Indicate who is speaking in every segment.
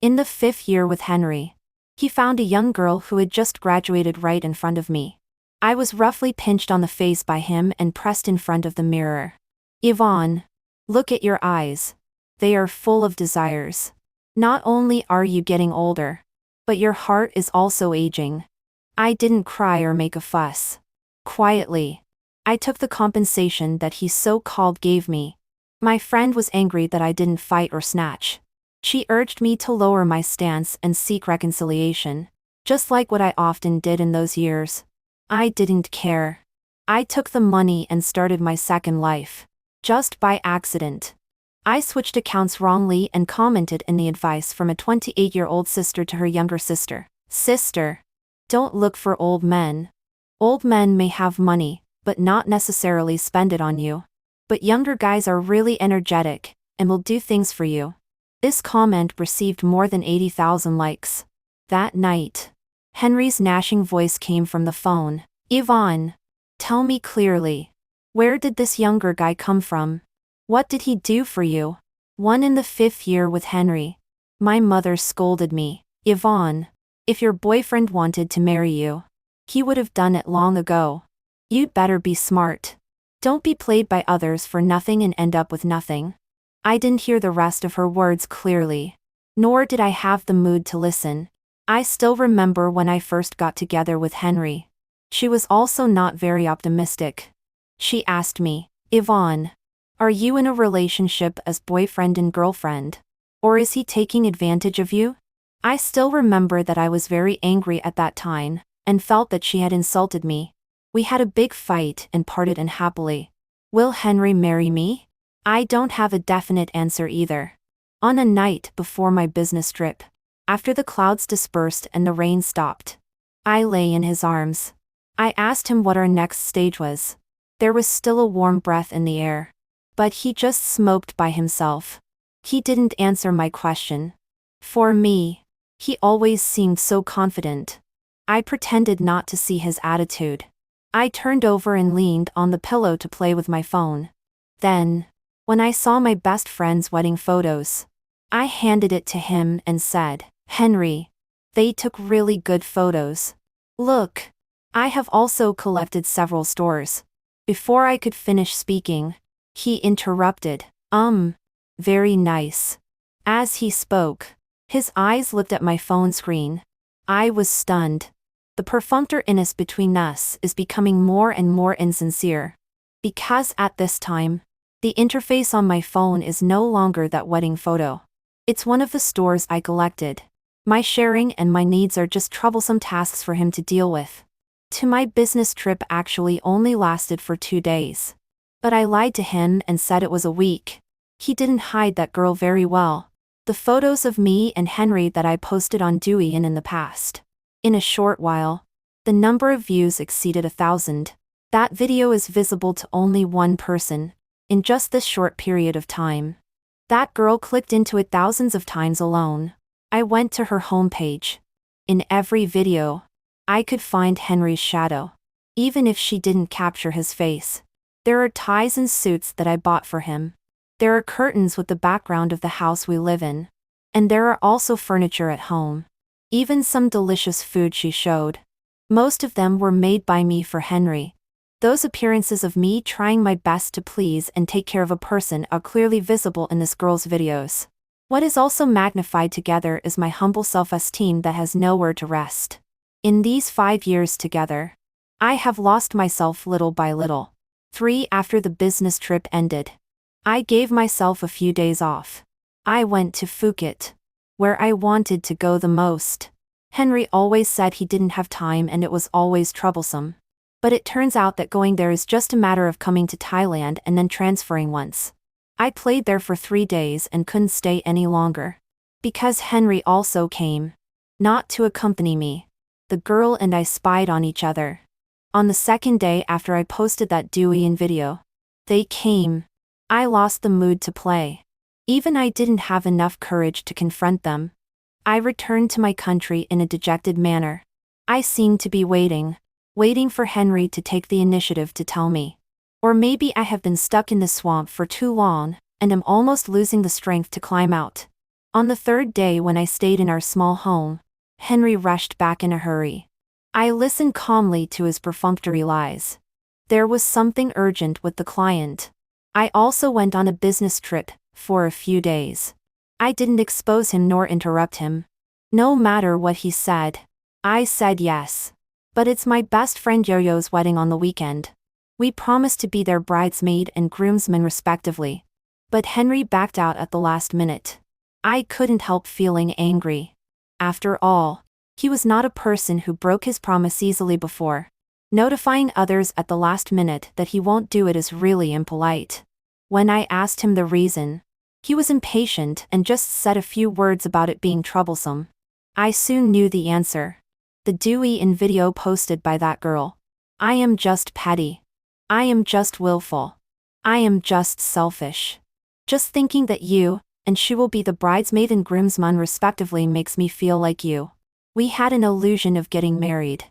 Speaker 1: In the 5th year with Henry, he found a young girl who had just graduated right in front of me. I was roughly pinched on the face by him and pressed in front of the mirror. Yvonne, look at your eyes. They are full of desires. Not only are you getting older, but your heart is also aging. I didn't cry or make a fuss. Quietly, I took the compensation that he so-called gave me. My friend was angry that I didn't fight or snatch. She urged me to lower my stance and seek reconciliation, just like what I often did in those years. I didn't care. I took the money and started my second life. Just by accident. I switched accounts wrongly and commented in the advice from a 28-year-old sister to her younger sister. Sister, don't look for old men. Old men may have money, but not necessarily spend it on you. But younger guys are really energetic, and will do things for you. This comment received more than 80,000 likes. That night, Henry's gnashing voice came from the phone. Yvonne, tell me clearly. Where did this younger guy come from? What did he do for you? One in the 5th year with Henry. My mother scolded me. Yvonne, if your boyfriend wanted to marry you, he would have done it long ago. You'd better be smart. Don't be played by others for nothing and end up with nothing. I didn't hear the rest of her words clearly. Nor did I have the mood to listen. I still remember when I first got together with Henry. She was also not very optimistic. She asked me, Yvonne, are you in a relationship as boyfriend and girlfriend? Or is he taking advantage of you? I still remember that I was very angry at that time, and felt that she had insulted me. We had a big fight and parted unhappily. Will Henry marry me? I don't have a definite answer either. On a night before my business trip, after the clouds dispersed and the rain stopped, I lay in his arms. I asked him what our next stage was. There was still a warm breath in the air. But he just smoked by himself. He didn't answer my question. For me, he always seemed so confident. I pretended not to see his attitude. I turned over and leaned on the pillow to play with my phone. Then, when I saw my best friend's wedding photos, I handed it to him and said, Henry, they took really good photos. Look, I have also collected several stores. Before I could finish speaking, he interrupted, very nice. As he spoke, his eyes looked at my phone screen. I was stunned. The perfunctoriness between us is becoming more and more insincere. Because at this time, the interface on my phone is no longer that wedding photo. It's one of the stores I collected. My sharing and my needs are just troublesome tasks for him to deal with. My business trip actually only lasted for 2 days. But I lied to him and said it was a week. He didn't hide that girl very well. The photos of me and Henry that I posted on Douyin in the past. In a short while, the number of views exceeded 1,000. That video is visible to only one person, in just this short period of time. That girl clicked into it thousands of times alone. I went to her homepage. In every video, I could find Henry's shadow. Even if she didn't capture his face. There are ties and suits that I bought for him. There are curtains with the background of the house we live in. And there are also furniture at home. Even some delicious food she showed. Most of them were made by me for Henry. Those appearances of me trying my best to please and take care of a person are clearly visible in this girl's videos. What is also magnified together is my humble self-esteem that has nowhere to rest. In these 5 years together, I have lost myself little by little. 3 after the business trip ended, I gave myself a few days off. I went to Phuket, where I wanted to go the most. Henry always said he didn't have time and it was always troublesome. But it turns out that going there is just a matter of coming to Thailand and then transferring once. I played there for 3 days and couldn't stay any longer. Because Henry also came. Not to accompany me. The girl and I spied on each other. On the second day after I posted that Douyin video, they came. I lost the mood to play. Even I didn't have enough courage to confront them. I returned to my country in a dejected manner. I seemed to be waiting for Henry to take the initiative to tell me. Or maybe I have been stuck in the swamp for too long, and am almost losing the strength to climb out. On the third day when I stayed in our small home, Henry rushed back in a hurry. I listened calmly to his perfunctory lies. There was something urgent with the client. I also went on a business trip for a few days. I didn't expose him nor interrupt him. No matter what he said, I said yes. But it's my best friend Yo-Yo's wedding on the weekend. We promised to be their bridesmaid and groomsman respectively. But Henry backed out at the last minute. I couldn't help feeling angry. After all, he was not a person who broke his promise easily before. Notifying others at the last minute that he won't do it is really impolite. When I asked him the reason, he was impatient and just said a few words about it being troublesome. I soon knew the answer. The Douyin video posted by that girl. I am just petty. I am just willful. I am just selfish. Just thinking that you and she will be the bridesmaid and groomsman respectively makes me feel like you. We had an illusion of getting married.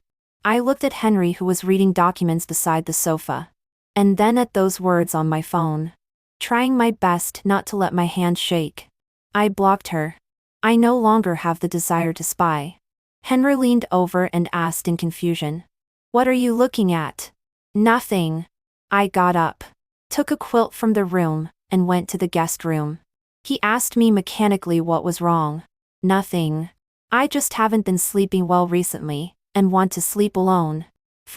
Speaker 1: I looked at Henry, who was reading documents beside the sofa. And then at those words on my phone. Trying my best not to let my hand shake. I blocked her. I no longer have the desire to spy. Henry leaned over and asked in confusion. What are you looking at? Nothing. I got up, took a quilt from the room, and went to the guest room. He asked me mechanically what was wrong. Nothing. I just haven't been sleeping well recently, and want to sleep alone.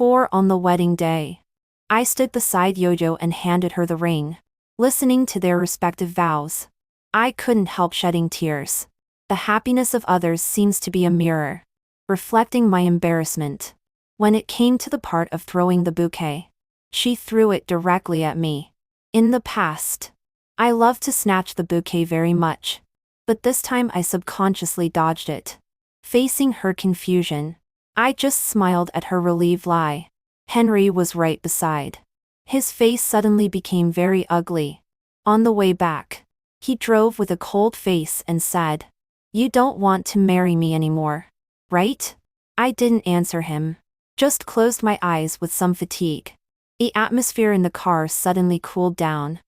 Speaker 1: On the wedding day. I stood beside Yo-Yo and handed her the ring, listening to their respective vows. I couldn't help shedding tears. The happiness of others seems to be a mirror, reflecting my embarrassment. When it came to the part of throwing the bouquet, she threw it directly at me. In the past, I loved to snatch the bouquet very much. But this time I subconsciously dodged it. Facing her confusion, I just smiled at her relieved lie. Henry was right beside. His face suddenly became very ugly. On the way back, he drove with a cold face and said, "You don't want to marry me anymore, right?" I didn't answer him. Just closed my eyes with some fatigue. The atmosphere in the car suddenly cooled down.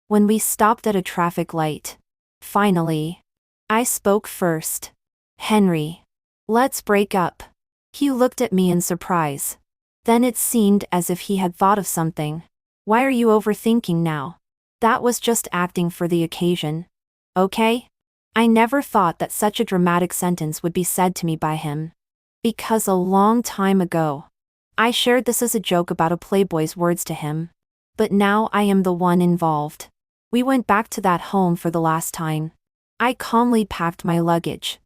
Speaker 1: When we stopped at a traffic light, finally, I spoke first. "Henry, let's break up." He looked at me in surprise. Then it seemed as if he had thought of something. "Why are you overthinking now? That was just acting for the occasion. Okay?" I never thought that such a dramatic sentence would be said to me by him. Because a long time ago, I shared this as a joke about a playboy's words to him. But now I am the one involved. We went back to that home for the last time. I calmly packed my luggage.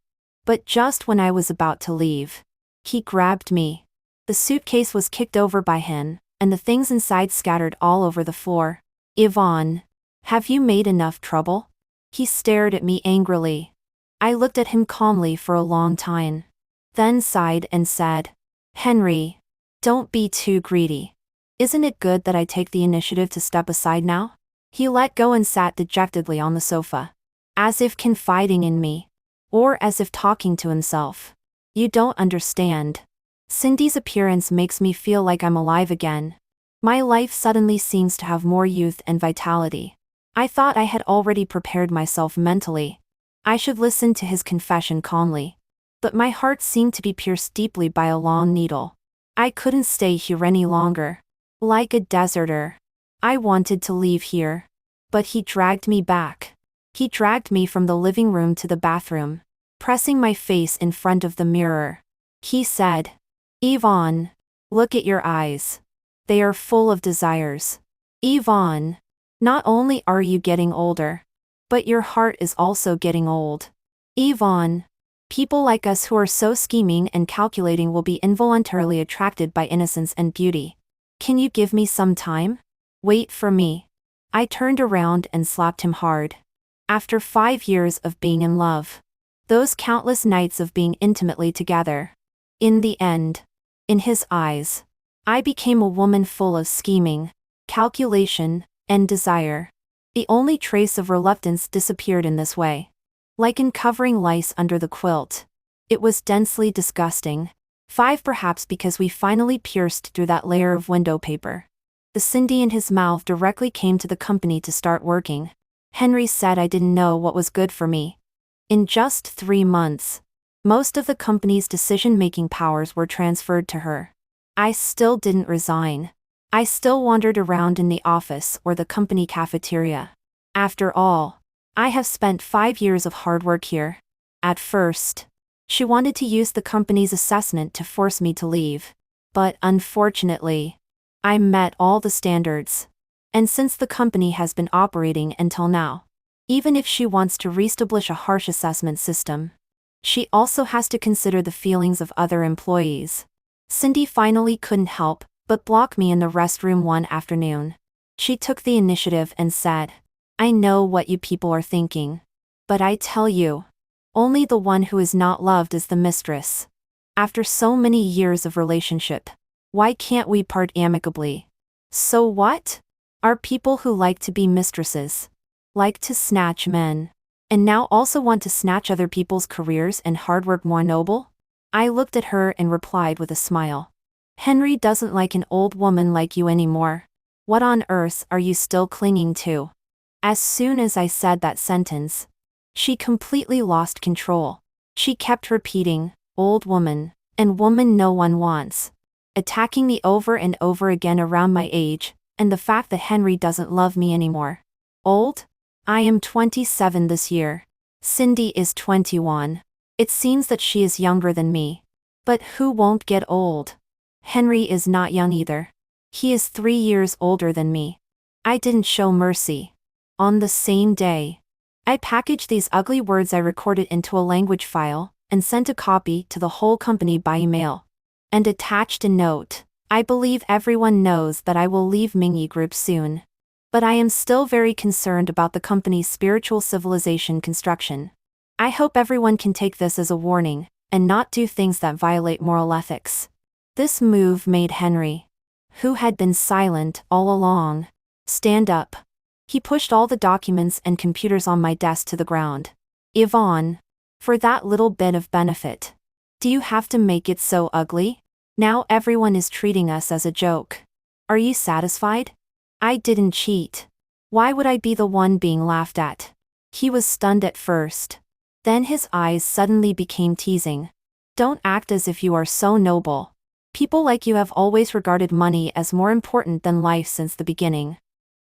Speaker 1: But just when I was about to leave, he grabbed me. The suitcase was kicked over by him, and the things inside scattered all over the floor. "Yvonne, have you made enough trouble?" He stared at me angrily. I looked at him calmly for a long time. Then sighed and said, "Henry, don't be too greedy. Isn't it good that I take the initiative to step aside now?" He let go and sat dejectedly on the sofa, as if confiding in me, or as if talking to himself. "You don't understand. Cindy's appearance makes me feel like I'm alive again. My life suddenly seems to have more youth and vitality." I thought I had already prepared myself mentally. I should listen to his confession calmly. But my heart seemed to be pierced deeply by a long needle. I couldn't stay here any longer. Like a deserter, I wanted to leave here. But he dragged me back. He dragged me from the living room to the bathroom, pressing my face in front of the mirror. He said, "Yvonne, look at your eyes. They are full of desires. Yvonne, not only are you getting older, but your heart is also getting old. Yvonne, people like us who are so scheming and calculating will be involuntarily attracted by innocence and beauty. Can you give me some time? Wait for me." I turned around and slapped him hard. After 5 years of being in love, those countless nights of being intimately together, in the end, in his eyes, I became a woman full of scheming, calculation, and desire. The only trace of reluctance disappeared in this way. Like uncovering lice under the quilt. It was densely disgusting. 5 perhaps because we finally pierced through that layer of window paper. The Cindy in his mouth directly came to the company to start working. Henry said I didn't know what was good for me. In just 3 months, most of the company's decision-making powers were transferred to her. I still didn't resign. I still wandered around in the office or the company cafeteria. After all, I have spent 5 years of hard work here. At first, she wanted to use the company's assessment to force me to leave. But unfortunately, I met all the standards. And since the company has been operating until now, even if she wants to reestablish a harsh assessment system, she also has to consider the feelings of other employees. Cindy finally couldn't help but block me in the restroom one afternoon. She took the initiative and said, "I know what you people are thinking. But I tell you, only the one who is not loved is the mistress. After so many years of relationship, why can't we part amicably? So what? Are people who like to be mistresses, like to snatch men, and now also want to snatch other people's careers and hard work more noble?" I looked at her and replied with a smile. "Henry doesn't like an old woman like you anymore. What on earth are you still clinging to?" As soon as I said that sentence, she completely lost control. She kept repeating, "Old woman," and "woman no one wants," attacking me over and over again around my age, and the fact that Henry doesn't love me anymore. Old? I am 27 this year. Cindy is 21. It seems that she is younger than me. But who won't get old? Henry is not young either. He is 3 years older than me. I didn't show mercy. On the same day, I packaged these ugly words I recorded into a language file and sent a copy to the whole company by email. And attached a note, "I believe everyone knows that I will leave Mingyi Group soon. But I am still very concerned about the company's spiritual civilization construction. I hope everyone can take this as a warning, and not do things that violate moral ethics." This move made Henry, who had been silent all along, stand up. He pushed all the documents and computers on my desk to the ground. "Yvonne, for that little bit of benefit, do you have to make it so ugly? Now everyone is treating us as a joke. Are you satisfied? I didn't cheat. Why would I be the one being laughed at?" He was stunned at first. Then his eyes suddenly became teasing. "Don't act as if you are so noble. People like you have always regarded money as more important than life since the beginning.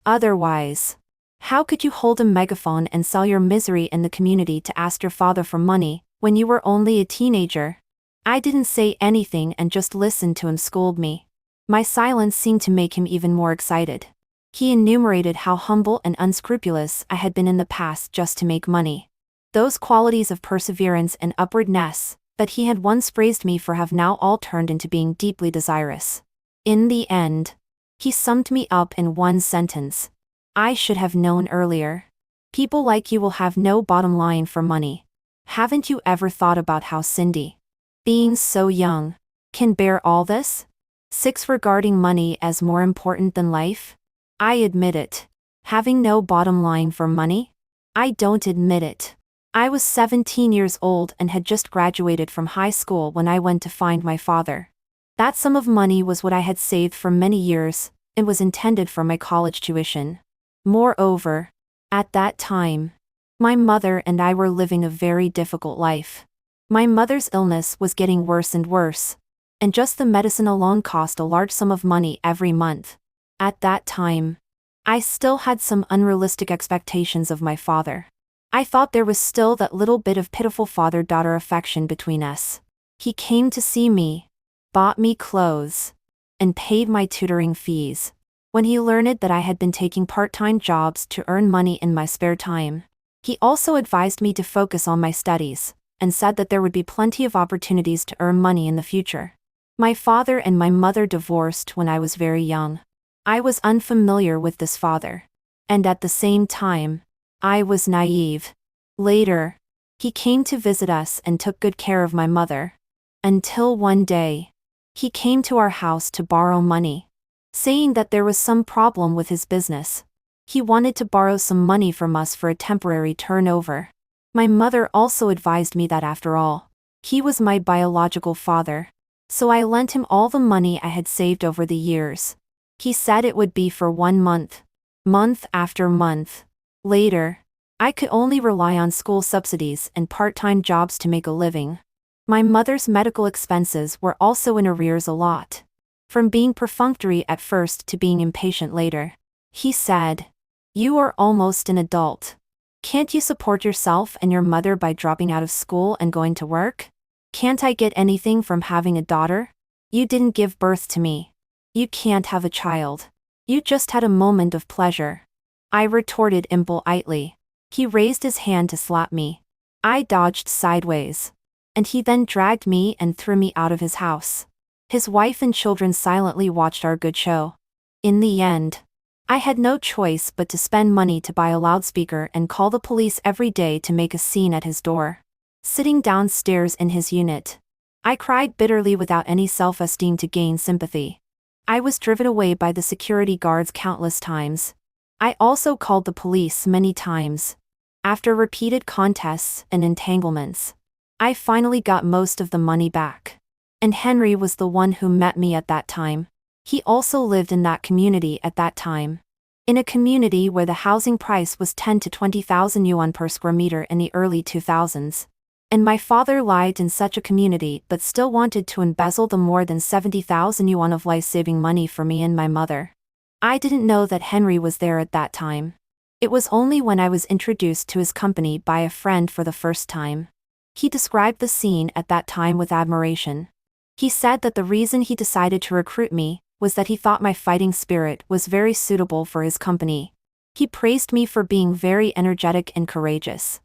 Speaker 1: Otherwise, how could you hold a megaphone and sell your misery in the community to ask your father for money, when you were only a teenager?" I didn't say anything and just listened to him scold me. My silence seemed to make him even more excited. He enumerated how humble and unscrupulous I had been in the past just to make money. Those qualities of perseverance and upwardness that he had once praised me for have now all turned into being deeply desirous. In the end, he summed me up in one sentence. "I should have known earlier. People like you will have no bottom line for money. Haven't you ever thought about how Cindy, being so young, can bear all this? 6 regarding money as more important than life? I admit it. Having no bottom line for money? I don't admit it. I was 17 years old and had just graduated from high school when I went to find my father. That sum of money was what I had saved for many years, and was intended for my college tuition. Moreover, at that time, my mother and I were living a very difficult life. My mother's illness was getting worse and worse, and just the medicine alone cost a large sum of money every month. At that time, I still had some unrealistic expectations of my father. I thought there was still that little bit of pitiful father-daughter affection between us. He came to see me, bought me clothes, and paid my tutoring fees. When he learned that I had been taking part-time jobs to earn money in my spare time, he also advised me to focus on my studies, and said that there would be plenty of opportunities to earn money in the future. My father and my mother divorced when I was very young. I was unfamiliar with this father. And at the same time, I was naive. Later, he came to visit us and took good care of my mother. Until one day, he came to our house to borrow money, saying that there was some problem with his business. He wanted to borrow some money from us for a temporary turnover. My mother also advised me that after all, he was my biological father. So I lent him all the money I had saved over the years. He said it would be for 1 month. Month after month. Later, I could only rely on school subsidies and part-time jobs to make a living. My mother's medical expenses were also in arrears a lot. From being perfunctory at first to being impatient later. He said, "You are almost an adult. Can't you support yourself and your mother by dropping out of school and going to work? Can't I get anything from having a daughter? You didn't give birth to me. You can't have a child. You just had a moment of pleasure." I retorted impolitely. He raised his hand to slap me. I dodged sideways. And he then dragged me and threw me out of his house. His wife and children silently watched our good show. In the end, I had no choice but to spend money to buy a loudspeaker and call the police every day to make a scene at his door. Sitting downstairs in his unit, I cried bitterly without any self-esteem to gain sympathy. I was driven away by the security guards countless times. I also called the police many times. After repeated contests and entanglements, I finally got most of the money back. And Henry was the one who met me at that time. He also lived in that community at that time. In a community where the housing price was 10 to 20,000 yuan per square meter in the early 2000s. And my father lived in such a community but still wanted to embezzle the more than 70,000 yuan of life-saving money for me and my mother. I didn't know that Henry was there at that time. It was only when I was introduced to his company by a friend for the first time. He described the scene at that time with admiration. He said that the reason he decided to recruit me was that he thought my fighting spirit was very suitable for his company. He praised me for being very energetic and courageous.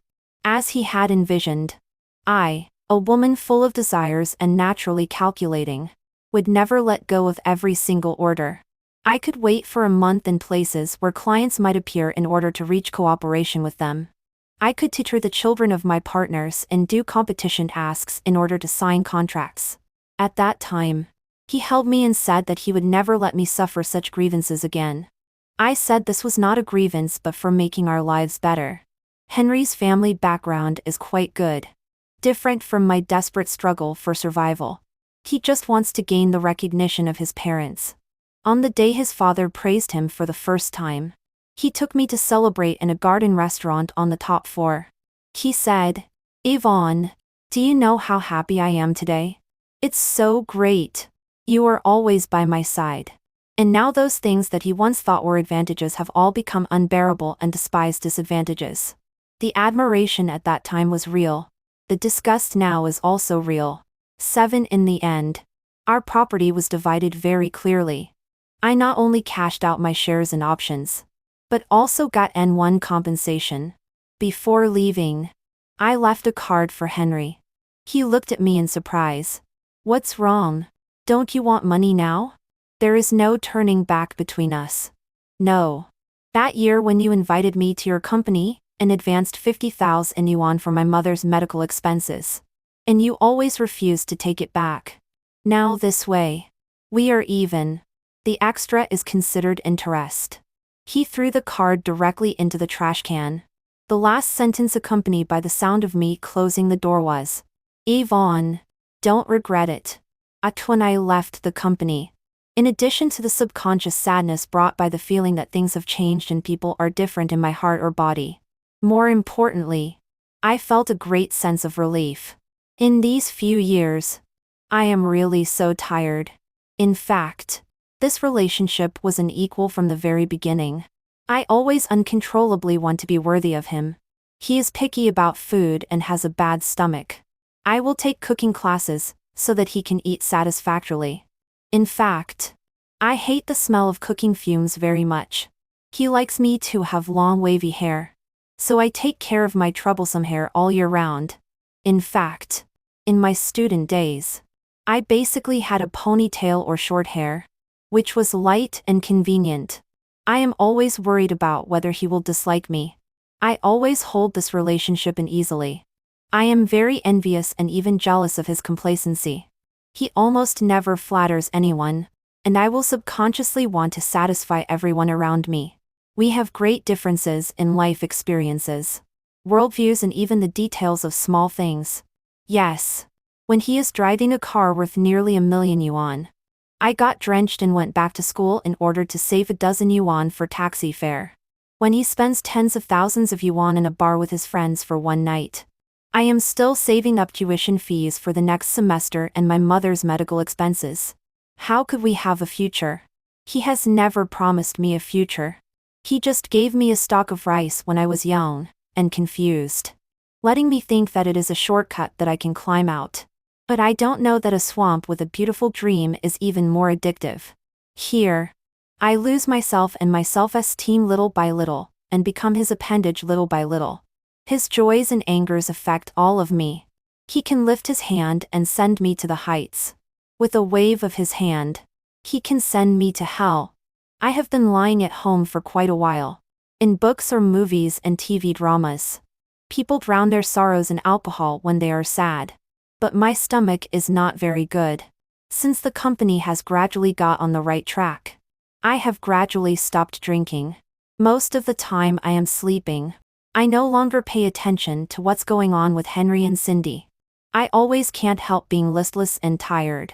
Speaker 1: As he had envisioned, I, a woman full of desires and naturally calculating, would never let go of every single order. I could wait for a month in places where clients might appear in order to reach cooperation with them. I could tutor the children of my partners and do competition tasks in order to sign contracts. At that time, he held me and said that he would never let me suffer such grievances again. I said this was not a grievance but for making our lives better. Henry's family background is quite good. Different from my desperate struggle for survival. He just wants to gain the recognition of his parents. On the day his father praised him for the first time, he took me to celebrate in a garden restaurant on the top floor. He said, "Yvonne, do you know how happy I am today? It's so great. You are always by my side." And now those things that he once thought were advantages have all become unbearable and despised disadvantages. The admiration at that time was real. The disgust now is also real. 7. In the end, our property was divided very clearly. I not only cashed out my shares and options, but also got N1 compensation. Before leaving, I left a card for Henry. He looked at me in surprise. "What's wrong? Don't you want money now? There is no turning back between us." "No. That year when you invited me to your company, and advanced 50,000 yuan for my mother's medical expenses. And you always refused to take it back. Now this way. We are even. The extra is considered interest." He threw the card directly into the trash can. The last sentence accompanied by the sound of me closing the door was, "Yvonne, don't regret it." When I left the company. In addition to the subconscious sadness brought by the feeling that things have changed and people are different in my heart or body. More importantly, I felt a great sense of relief. In these few years, I am really so tired. In fact, this relationship was an equal from the very beginning. I always uncontrollably want to be worthy of him. He is picky about food and has a bad stomach. I will take cooking classes, so that he can eat satisfactorily. In fact, I hate the smell of cooking fumes very much. He likes me to have long wavy hair. So I take care of my troublesome hair all year round. In fact, in my student days, I basically had a ponytail or short hair, which was light and convenient. I am always worried about whether he will dislike me. I always hold this relationship in easily. I am very envious and even jealous of his complacency. He almost never flatters anyone, and I will subconsciously want to satisfy everyone around me. We have great differences in life experiences, worldviews, and even the details of small things. Yes. When he is driving a car worth nearly 1,000,000 yuan. I got drenched and went back to school in order to save a dozen yuan for taxi fare. when he spends tens of thousands of yuan in a bar with his friends for one night. I am still saving up tuition fees for the next semester and my mother's medical expenses. How could we have a future? He has never promised me a future. He just gave me a stalk of rice when I was young and confused, letting me think that it is a shortcut that I can climb out. But I don't know that a swamp with a beautiful dream is even more addictive. Here, I lose myself and my self-esteem little by little, and become his appendage little by little. His joys and angers affect all of me. He can lift his hand and send me to the heights. With a wave of his hand, he can send me to hell. I have been lying at home for quite a while. In books or movies and TV dramas, people drown their sorrows in alcohol when they are sad. But my stomach is not very good. Since the company has gradually got on the right track, I have gradually stopped drinking. Most of the time I am sleeping. I no longer pay attention to what's going on with Henry and Cindy. I always can't help being listless and tired.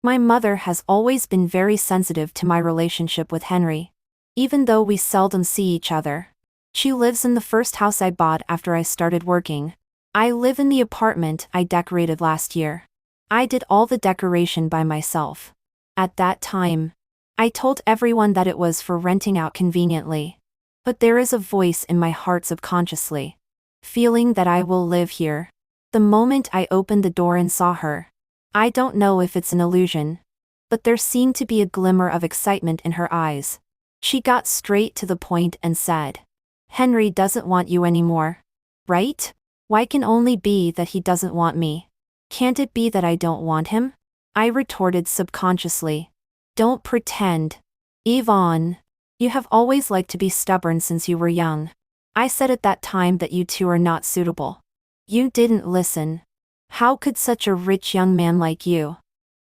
Speaker 1: My mother has always been very sensitive to my relationship with Henry, even though we seldom see each other. She lives in the first house I bought after I started working. I live in the apartment I decorated last year. I did all the decoration by myself. At that time, I told everyone that it was for renting out conveniently. But there is a voice in my heart subconsciously, feeling that I will live here. The moment I opened the door and saw her, I don't know if it's an illusion, but there seemed to be a glimmer of excitement in her eyes. She got straight to the point and said, "Henry doesn't want you anymore, right? Why can only be that he doesn't want me? Can't it be that I don't want him?" I retorted subconsciously. "Don't pretend. Yvonne. You have always liked to be stubborn since you were young. I said at that time that you two are not suitable. You didn't listen. How could such a rich young man like you?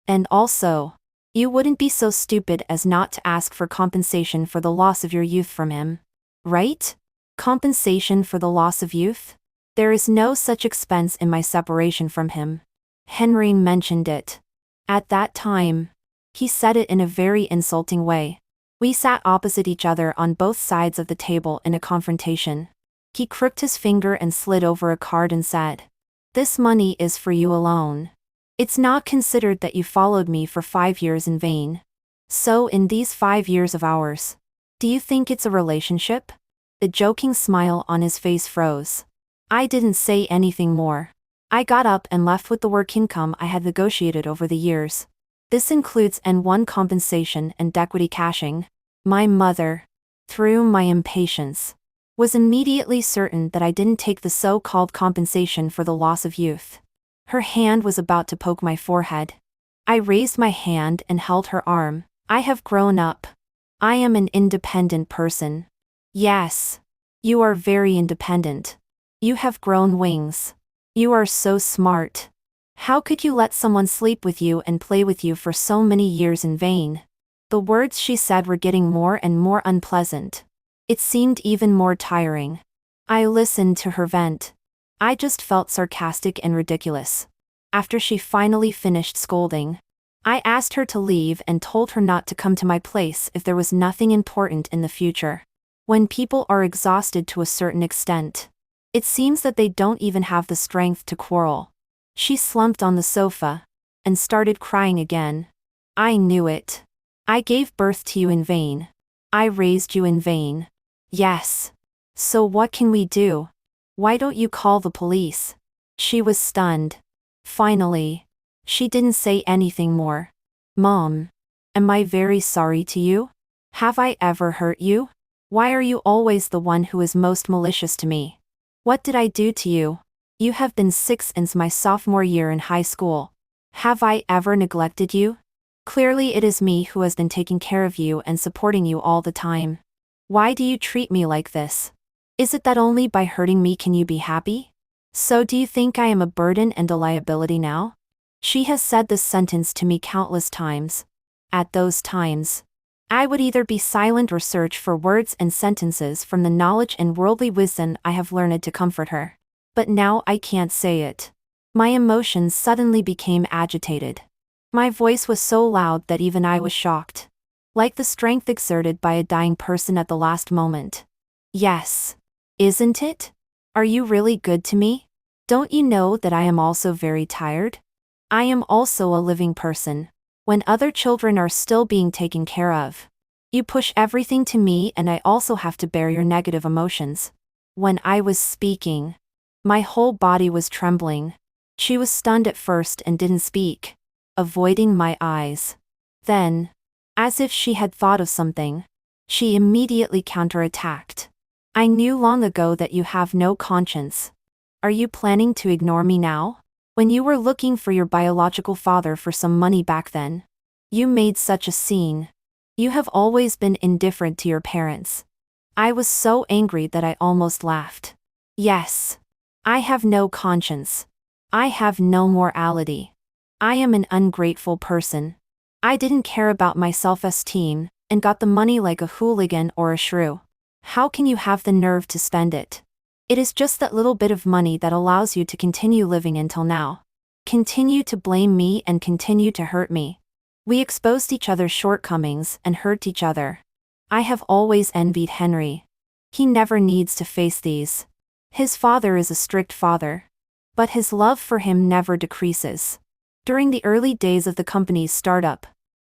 Speaker 1: And also, you wouldn't be so stupid as not to ask for compensation for the loss of your youth from him, right? Compensation for the loss of youth? There is no such expense in my separation from him." Henry mentioned it. At that time, he said it in a very insulting way. We sat opposite each other on both sides of the table in a confrontation. He crooked his finger and slid over a card and said, "This money is for you alone. It's not considered that you followed me for 5 years in vain. So in these 5 years of ours, do you think it's a relationship?" The joking smile on his face froze. I didn't say anything more. I got up and left with the work income I had negotiated over the years. This includes N1 compensation and equity cashing. My mother, through my impatience, was immediately certain that I didn't take the so-called compensation for the loss of youth. Her hand was about to poke my forehead. I raised my hand and held her arm. "I have grown up. I am an independent person." "Yes. You are very independent. You have grown wings. You are so smart. How could you let someone sleep with you and play with you for so many years in vain?" The words she said were getting more and more unpleasant. It seemed even more tiring. I listened to her vent. I just felt sarcastic and ridiculous. After she finally finished scolding, I asked her to leave and told her not to come to my place if there was nothing important in the future. When people are exhausted to a certain extent, it seems that they don't even have the strength to quarrel. She slumped on the sofa and started crying again. I knew it. I gave birth to you in vain. I raised you in vain. Yes. So what can we do? Why don't you call the police? She was stunned. Finally, she didn't say anything more. Mom, am I very sorry to you? Have I ever hurt you? Why are you always the one who is most malicious to me? What did I do to you? You have been sick since my sophomore year in high school. Have I ever neglected you? Clearly it is me who has been taking care of you and supporting you all the time. Why do you treat me like this? Is it that only by hurting me can you be happy? So do you think I am a burden and a liability now? She has said this sentence to me countless times. At those times, I would either be silent or search for words and sentences from the knowledge and worldly wisdom I have learned to comfort her. But now I can't say it. My emotions suddenly became agitated. My voice was so loud that even I was shocked. Like the strength exerted by a dying person at the last moment. Yes. Isn't it? Are you really good to me? Don't you know that I am also very tired? I am also a living person. When other children are still being taken care of. You push everything to me and I also have to bear your negative emotions. When I was speaking, my whole body was trembling. She was stunned at first and didn't speak, avoiding my eyes. Then, as if she had thought of something, she immediately counterattacked. I knew long ago that you have no conscience. Are you planning to ignore me now? When you were looking for your biological father for some money back then, you made such a scene. You have always been indifferent to your parents. I was so angry that I almost laughed. Yes. I have no conscience. I have no morality. I am an ungrateful person. I didn't care about my self-esteem, and got the money like a hooligan or a shrew. How can you have the nerve to spend it? It is just that little bit of money that allows you to continue living until now. Continue to blame me and continue to hurt me. We exposed each other's shortcomings and hurt each other. I have always envied Henry. He never needs to face these. His father is a strict father. But his love for him never decreases. During the early days of the company's startup,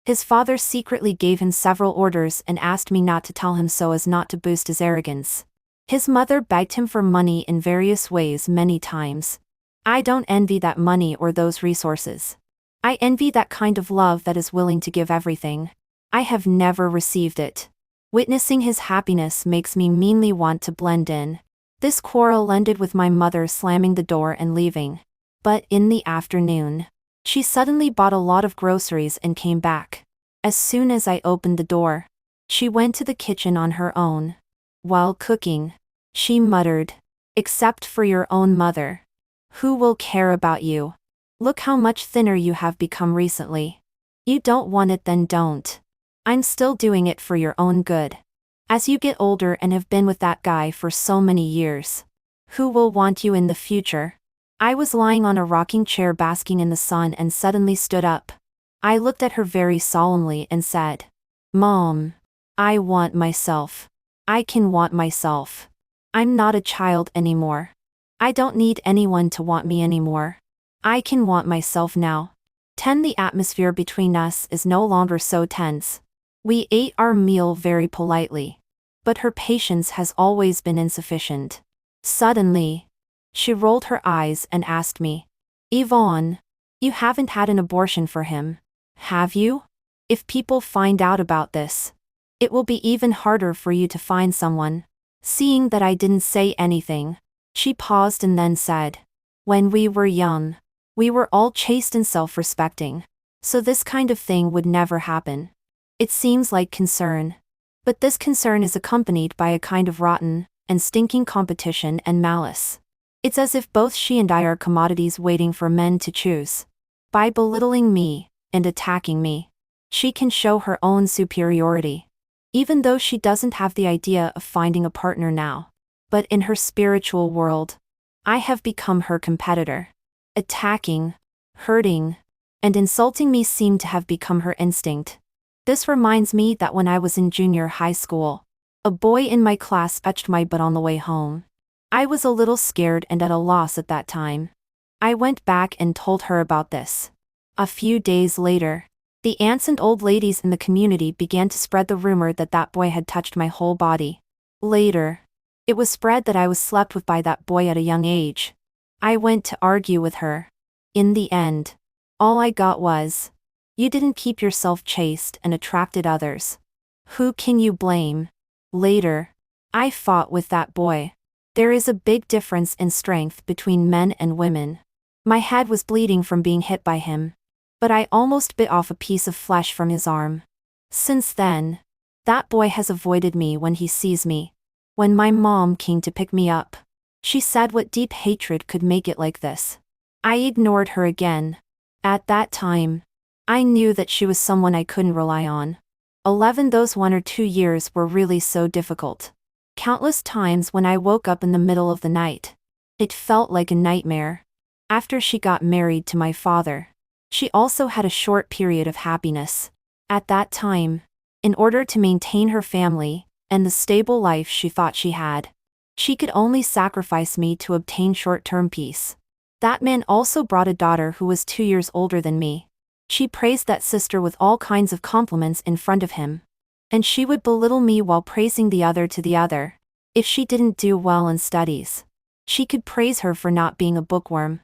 Speaker 1: his father secretly gave him several orders and asked me not to tell him so as not to boost his arrogance. His mother begged him for money in various ways many times. I don't envy that money or those resources. I envy that kind of love that is willing to give everything. I have never received it. Witnessing his happiness makes me meanly want to blend in. This quarrel ended with my mother slamming the door and leaving. But in the afternoon, she suddenly bought a lot of groceries and came back. As soon as I opened the door, she went to the kitchen on her own. While cooking, she muttered, "Except for your own mother. Who will care about you? Look how much thinner you have become recently. You don't want it, then don't. I'm still doing it for your own good. As you get older and have been with that guy for so many years, who will want you in the future?" I was lying on a rocking chair basking in the sun and suddenly stood up. I looked at her very solemnly and said, "Mom, I want myself. I can want myself. I'm not a child anymore. I don't need anyone to want me anymore. I can want myself now." The atmosphere between us is no longer so tense. We ate our meal very politely. But her patience has always been insufficient. Suddenly, she rolled her eyes and asked me, "Yvonne, you haven't had an abortion for him, have you? If people find out about this, it will be even harder for you to find someone." Seeing that I didn't say anything, she paused and then said, "When we were young, we were all chaste and self-respecting, so this kind of thing would never happen. It seems like concern. But this concern is accompanied by a kind of rotten and stinking competition and malice. It's as if both she and I are commodities waiting for men to choose. By belittling me and attacking me, she can show her own superiority. Even though she doesn't have the idea of finding a partner now. But in her spiritual world, I have become her competitor. Attacking, hurting, and insulting me seem to have become her instinct. This reminds me that when I was in junior high school, a boy in my class fetched my butt on the way home. I was a little scared and at a loss at that time. I went back and told her about this. A few days later, the aunts and old ladies in the community began to spread the rumor that that boy had touched my whole body. Later, it was spread that I was slept with by that boy at a young age. I went to argue with her. In the end, all I got was, "You didn't keep yourself chaste and attracted others. Who can you blame?" Later, I fought with that boy. There is a big difference in strength between men and women. My head was bleeding from being hit by him. But I almost bit off a piece of flesh from his arm. Since then, that boy has avoided me when he sees me. When my mom came to pick me up, she said what deep hatred could make it like this. I ignored her again. At that time, I knew that she was someone I couldn't rely on. Those 1 or 2 years were really so difficult. Countless times when I woke up in the middle of the night. It felt like a nightmare. After she got married to my father, she also had a short period of happiness. At that time, in order to maintain her family and the stable life she thought she had. She could only sacrifice me to obtain short-term peace. That man also brought a daughter who was 2 years older than me. She praised that sister with all kinds of compliments in front of him. And she would belittle me while praising the other to the other. If she didn't do well in studies, she could praise her for not being a bookworm.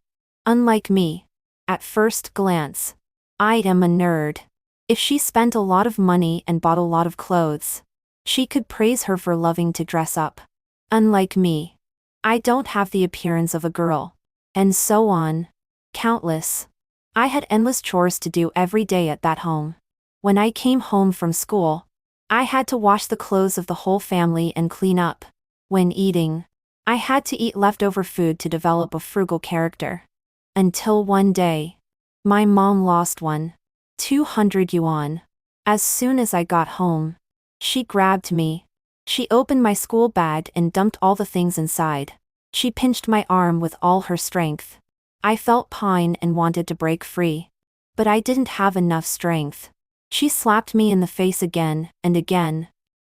Speaker 1: Unlike me. At first glance, I am a nerd. If she spent a lot of money and bought a lot of clothes, she could praise her for loving to dress up. Unlike me, I don't have the appearance of a girl. And so on. Countless. I had endless chores to do every day at that home. When I came home from school, I had to wash the clothes of the whole family and clean up. When eating, I had to eat leftover food to develop a frugal character. Until one day, my mom lost 200 yuan. As soon as I got home, she grabbed me. She opened my school bag and dumped all the things inside. She pinched my arm with all her strength. I felt pain and wanted to break free. But I didn't have enough strength. She slapped me in the face again and again.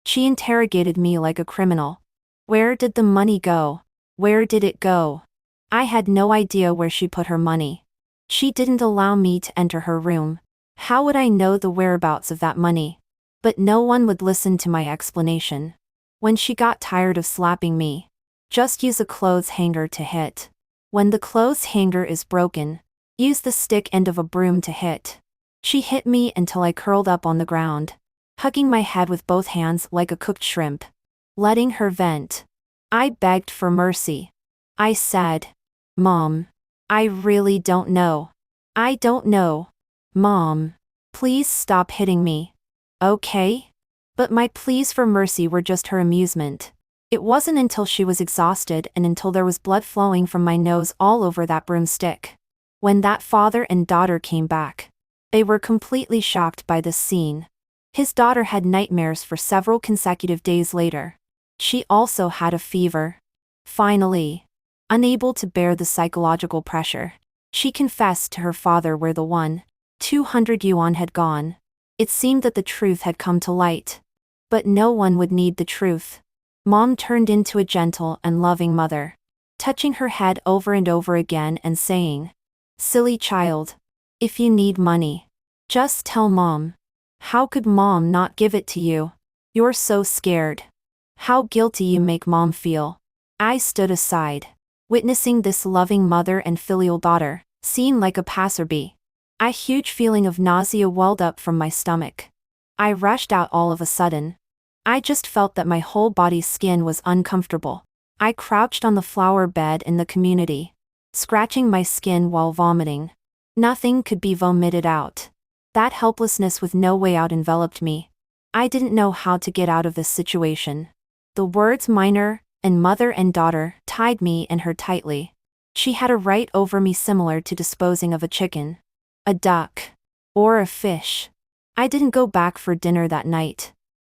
Speaker 1: She interrogated me like a criminal. Where did the money go? Where did it go? I had no idea where she put her money. She didn't allow me to enter her room. How would I know the whereabouts of that money? But no one would listen to my explanation. When she got tired of slapping me, just use a clothes hanger to hit. When the clothes hanger is broken, use the stick end of a broom to hit. She hit me until I curled up on the ground, hugging my head with both hands like a cooked shrimp. Letting her vent. I begged for mercy. I said, "Mom, I really don't know. I don't know. Mom, please stop hitting me. Okay?" But my pleas for mercy were just her amusement. It wasn't until she was exhausted and until there was blood flowing from my nose all over that broomstick. When that father and daughter came back, they were completely shocked by this scene. His daughter had nightmares for several consecutive days later. She also had a fever. Finally, unable to bear the psychological pressure, she confessed to her father where the 200 yuan had gone. It seemed that the truth had come to light. But no one would need the truth. Mom turned into a gentle and loving mother, touching her head over and over again and saying, "Silly child. If you need money, just tell Mom. How could Mom not give it to you? You're so scared. How guilty you make Mom feel." I stood aside, witnessing this loving mother and filial daughter, seen like a passerby. A huge feeling of nausea welled up from my stomach. I rushed out all of a sudden. I just felt that my whole body's skin was uncomfortable. I crouched on the flower bed in the community, scratching my skin while vomiting. Nothing could be vomited out. That helplessness with no way out enveloped me. I didn't know how to get out of this situation. The words minor and mother and daughter tied me and her tightly. She had a right over me similar to disposing of a chicken, a duck, or a fish. I didn't go back for dinner that night.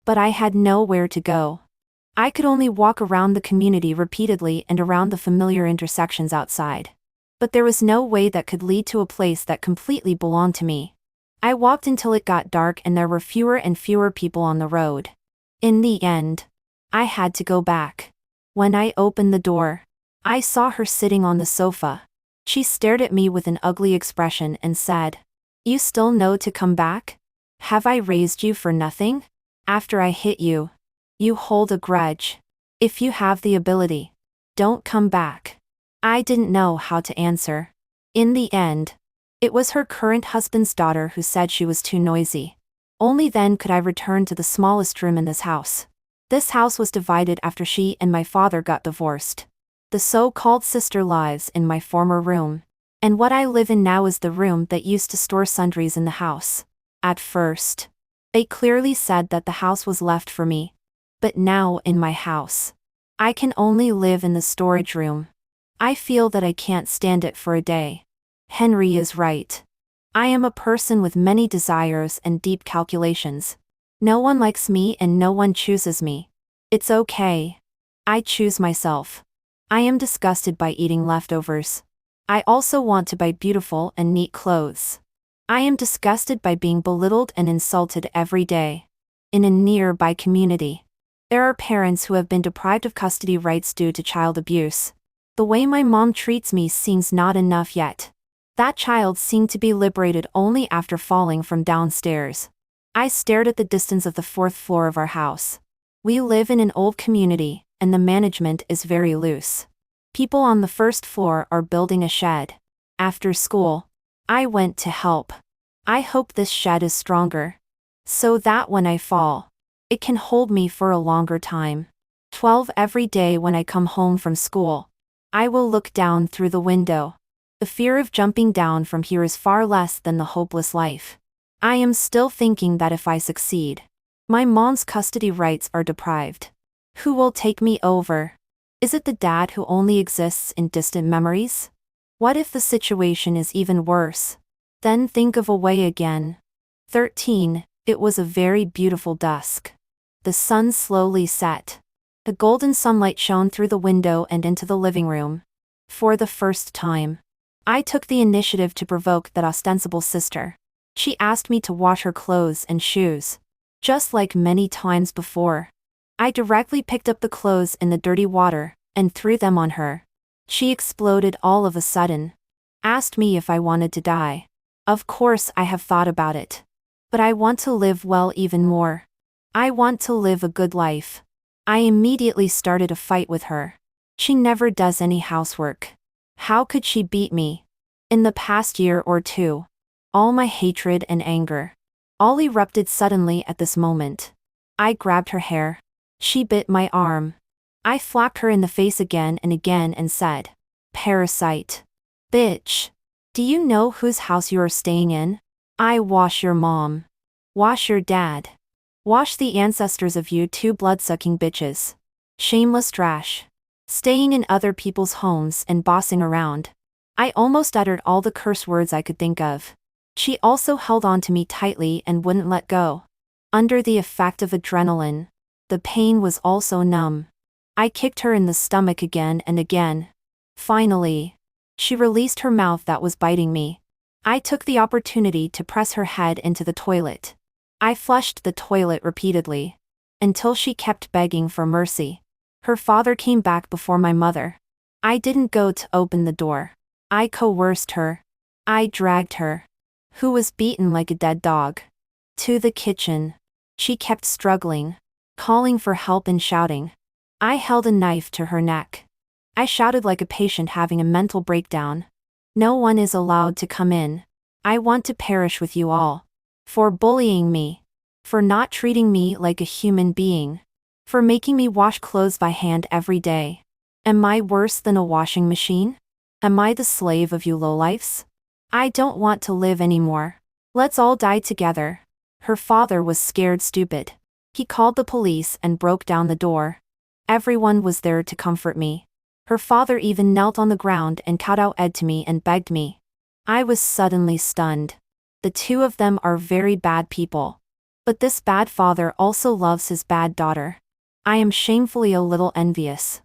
Speaker 1: But I had nowhere to go. I could only walk around the community repeatedly and around the familiar intersections outside. But there was no way that could lead to a place that completely belonged to me. I walked until it got dark and there were fewer and fewer people on the road. In the end, I had to go back. When I opened the door, I saw her sitting on the sofa. She stared at me with an ugly expression and said, "You still know to come back? Have I raised you for nothing? After I hit you, you hold a grudge. If you have the ability, don't come back." I didn't know how to answer. In the end, it was her current husband's daughter who said she was too noisy. Only then could I return to the smallest room in this house. This house was divided after she and my father got divorced. The so-called sister lives in my former room. And what I live in now is the room that used to store sundries in the house. At first, they clearly said that the house was left for me. But now in my house, I can only live in the storage room. I feel that I can't stand it for a day. Henry is right. I am a person with many desires and deep calculations. No one likes me and no one chooses me. It's okay. I choose myself. I am disgusted by eating leftovers. I also want to buy beautiful and neat clothes. I am disgusted by being belittled and insulted every day. In a nearby community, There are parents who have been deprived of custody rights due to child abuse. The way my mom treats me seems not enough yet. That child seemed to be liberated only after falling from downstairs. I stared at the distance of the fourth floor of our house. We live in an old community, and the management is very loose. People on the first floor are building a shed. After school, I went to help. I hope this shed is stronger, so that when I fall, it can hold me for a longer time. 12 every day when I come home from school, I will look down through the window. The fear of jumping down from here is far less than the hopeless life. I am still thinking that if I succeed, my mom's custody rights are deprived. Who will take me over? Is it the dad who only exists in distant memories? What if the situation is even worse? Then think of a way again. 13. It was a very beautiful dusk. The sun slowly set. The golden sunlight shone through the window and into the living room. For the first time, I took the initiative to provoke that ostensible sister. She asked me to wash her clothes and shoes. Just like many times before, I directly picked up the clothes in the dirty water and threw them on her. She exploded all of a sudden. Asked me if I wanted to die. Of course I have thought about it. But I want to live well even more. I want to live a good life. I immediately started a fight with her. She never does any housework. How could she beat me? In the past year or two, all my hatred and anger all erupted suddenly at this moment. I grabbed her hair. She bit my arm. I slapped her in the face again and said, "Parasite. Bitch. Do you know whose house you are staying in? I wash your mom. Wash your dad. Wash the ancestors of you two blood-sucking bitches. Shameless trash. Staying in other people's homes and bossing around." I almost uttered all the curse words I could think of. She also held on to me tightly and wouldn't let go. Under the effect of adrenaline, the pain was also numb. I kicked her in the stomach again and again. Finally, she released her mouth that was biting me. I took the opportunity to press her head into the toilet. I flushed the toilet repeatedly, until she kept begging for mercy. Her father came back before my mother. I didn't go to open the door. I coerced her. I dragged her, who was beaten like a dead dog, to the kitchen. She kept struggling, calling for help and shouting. I held a knife to her neck. I shouted like a patient having a mental breakdown. "No one is allowed to come in. I want to perish with you all. For bullying me. For not treating me like a human being. For making me wash clothes by hand every day. Am I worse than a washing machine? Am I the slave of you lowlifes? I don't want to live anymore. Let's all die together." Her father was scared stupid. He called the police and broke down the door. Everyone was there to comfort me. Her father even knelt on the ground and kowtowed to me and begged me. I was suddenly stunned. The two of them are very bad people. But this bad father also loves his bad daughter. I am shamefully a little envious.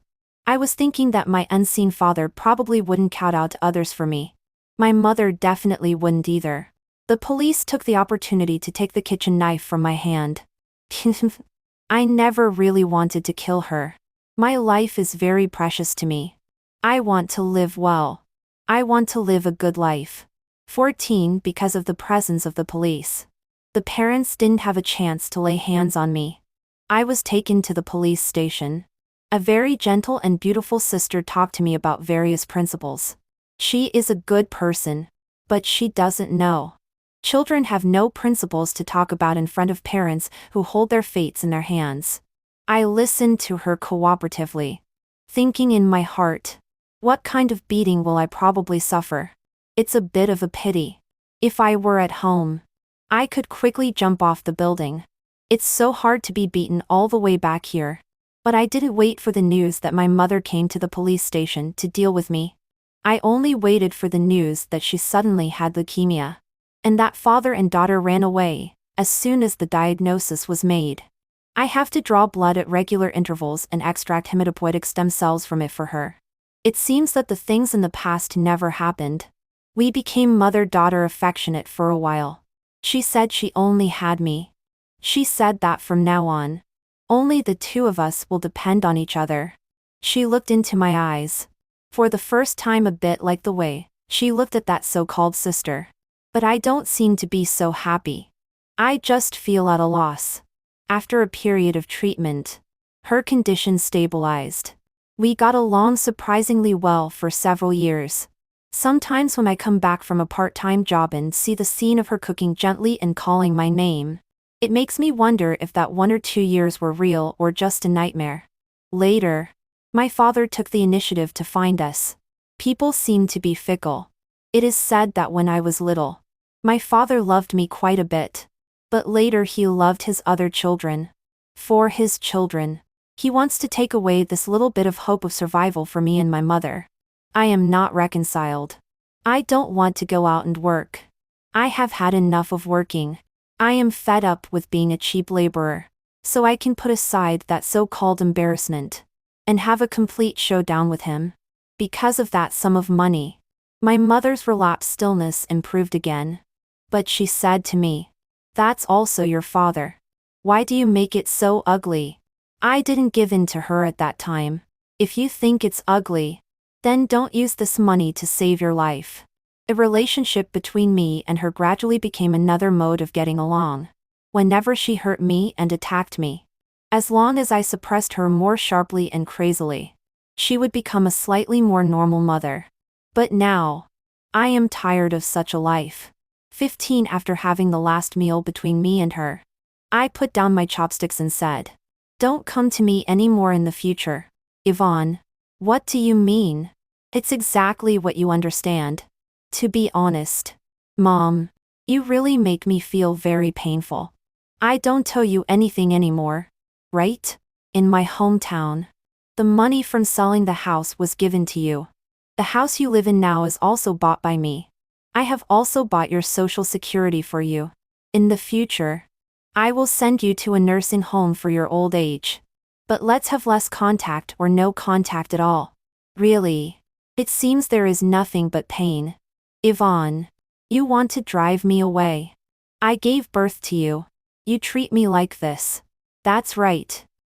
Speaker 1: I was thinking that my unseen father probably wouldn't kowtow to others for me. My mother definitely wouldn't either. The police took the opportunity to take the kitchen knife from my hand. I never really wanted to kill her. My life is very precious to me. I want to live well. I want to live a good life. 14. Because of the presence of the police, the parents didn't have a chance to lay hands on me. I was taken to the police station. A very gentle and beautiful sister talked to me about various principles. She is a good person, but she doesn't know. Children have no principles to talk about in front of parents who hold their fates in their hands. I listened to her cooperatively, thinking in my heart, what kind of beating will I probably suffer? It's a bit of a pity. If I were at home, I could quickly jump off the building. It's so hard to be beaten all the way back here. But I didn't wait for the news that my mother came to the police station to deal with me. I only waited for the news that she suddenly had leukemia, and that father and daughter ran away as soon as the diagnosis was made. I have to draw blood at regular intervals and extract hematopoietic stem cells from it for her. It seems that the things in the past never happened. We became mother-daughter affectionate for a while. She said she only had me. She said that from now on, Only the two of us will depend on each other. She looked into my eyes. For the first time, a bit like the way she looked at that so-called sister. But I don't seem to be so happy. I just feel at a loss. After a period of treatment, her condition stabilized. We got along surprisingly well for several years. Sometimes when I come back from a part-time job and see the scene of her cooking gently and calling my name, it makes me wonder if that 1 or 2 years were real or just a nightmare. Later, my father took the initiative to find us. People seem to be fickle. It is said that when I was little, my father loved me quite a bit. But later he loved his other children. For his children, he wants to take away this little bit of hope of survival for me and my mother. I am not reconciled. I don't want to go out and work. I have had enough of working. I am fed up with being a cheap laborer. So I can put aside that so-called embarrassment and have a complete showdown with him. Because of that sum of money, my mother's relapsed stillness improved again. But she said to me, "That's also your father. Why do you make it so ugly?" I didn't give in to her at that time. If you think it's ugly, then don't use this money to save your life. A relationship between me and her gradually became another mode of getting along. Whenever she hurt me and attacked me, as long as I suppressed her more sharply and crazily, she would become a slightly more normal mother. But now, I am tired of such a life. 15 after having the last meal between me and her, I put down my chopsticks and said, "Don't come to me anymore in the future." Yvonne, what do you mean? It's exactly what you understand. To be honest, Mom, you really make me feel very painful. I don't owe you anything anymore, right? In my hometown, the money from selling the house was given to you. The house you live in now is also bought by me. I have also bought your social security for you. In the future, I will send you to a nursing home for your old age. But let's have less contact or no contact at all. Really, it seems there is nothing but pain. Yvonne, you want to drive me away. I gave birth to you. You treat me like this. That's right.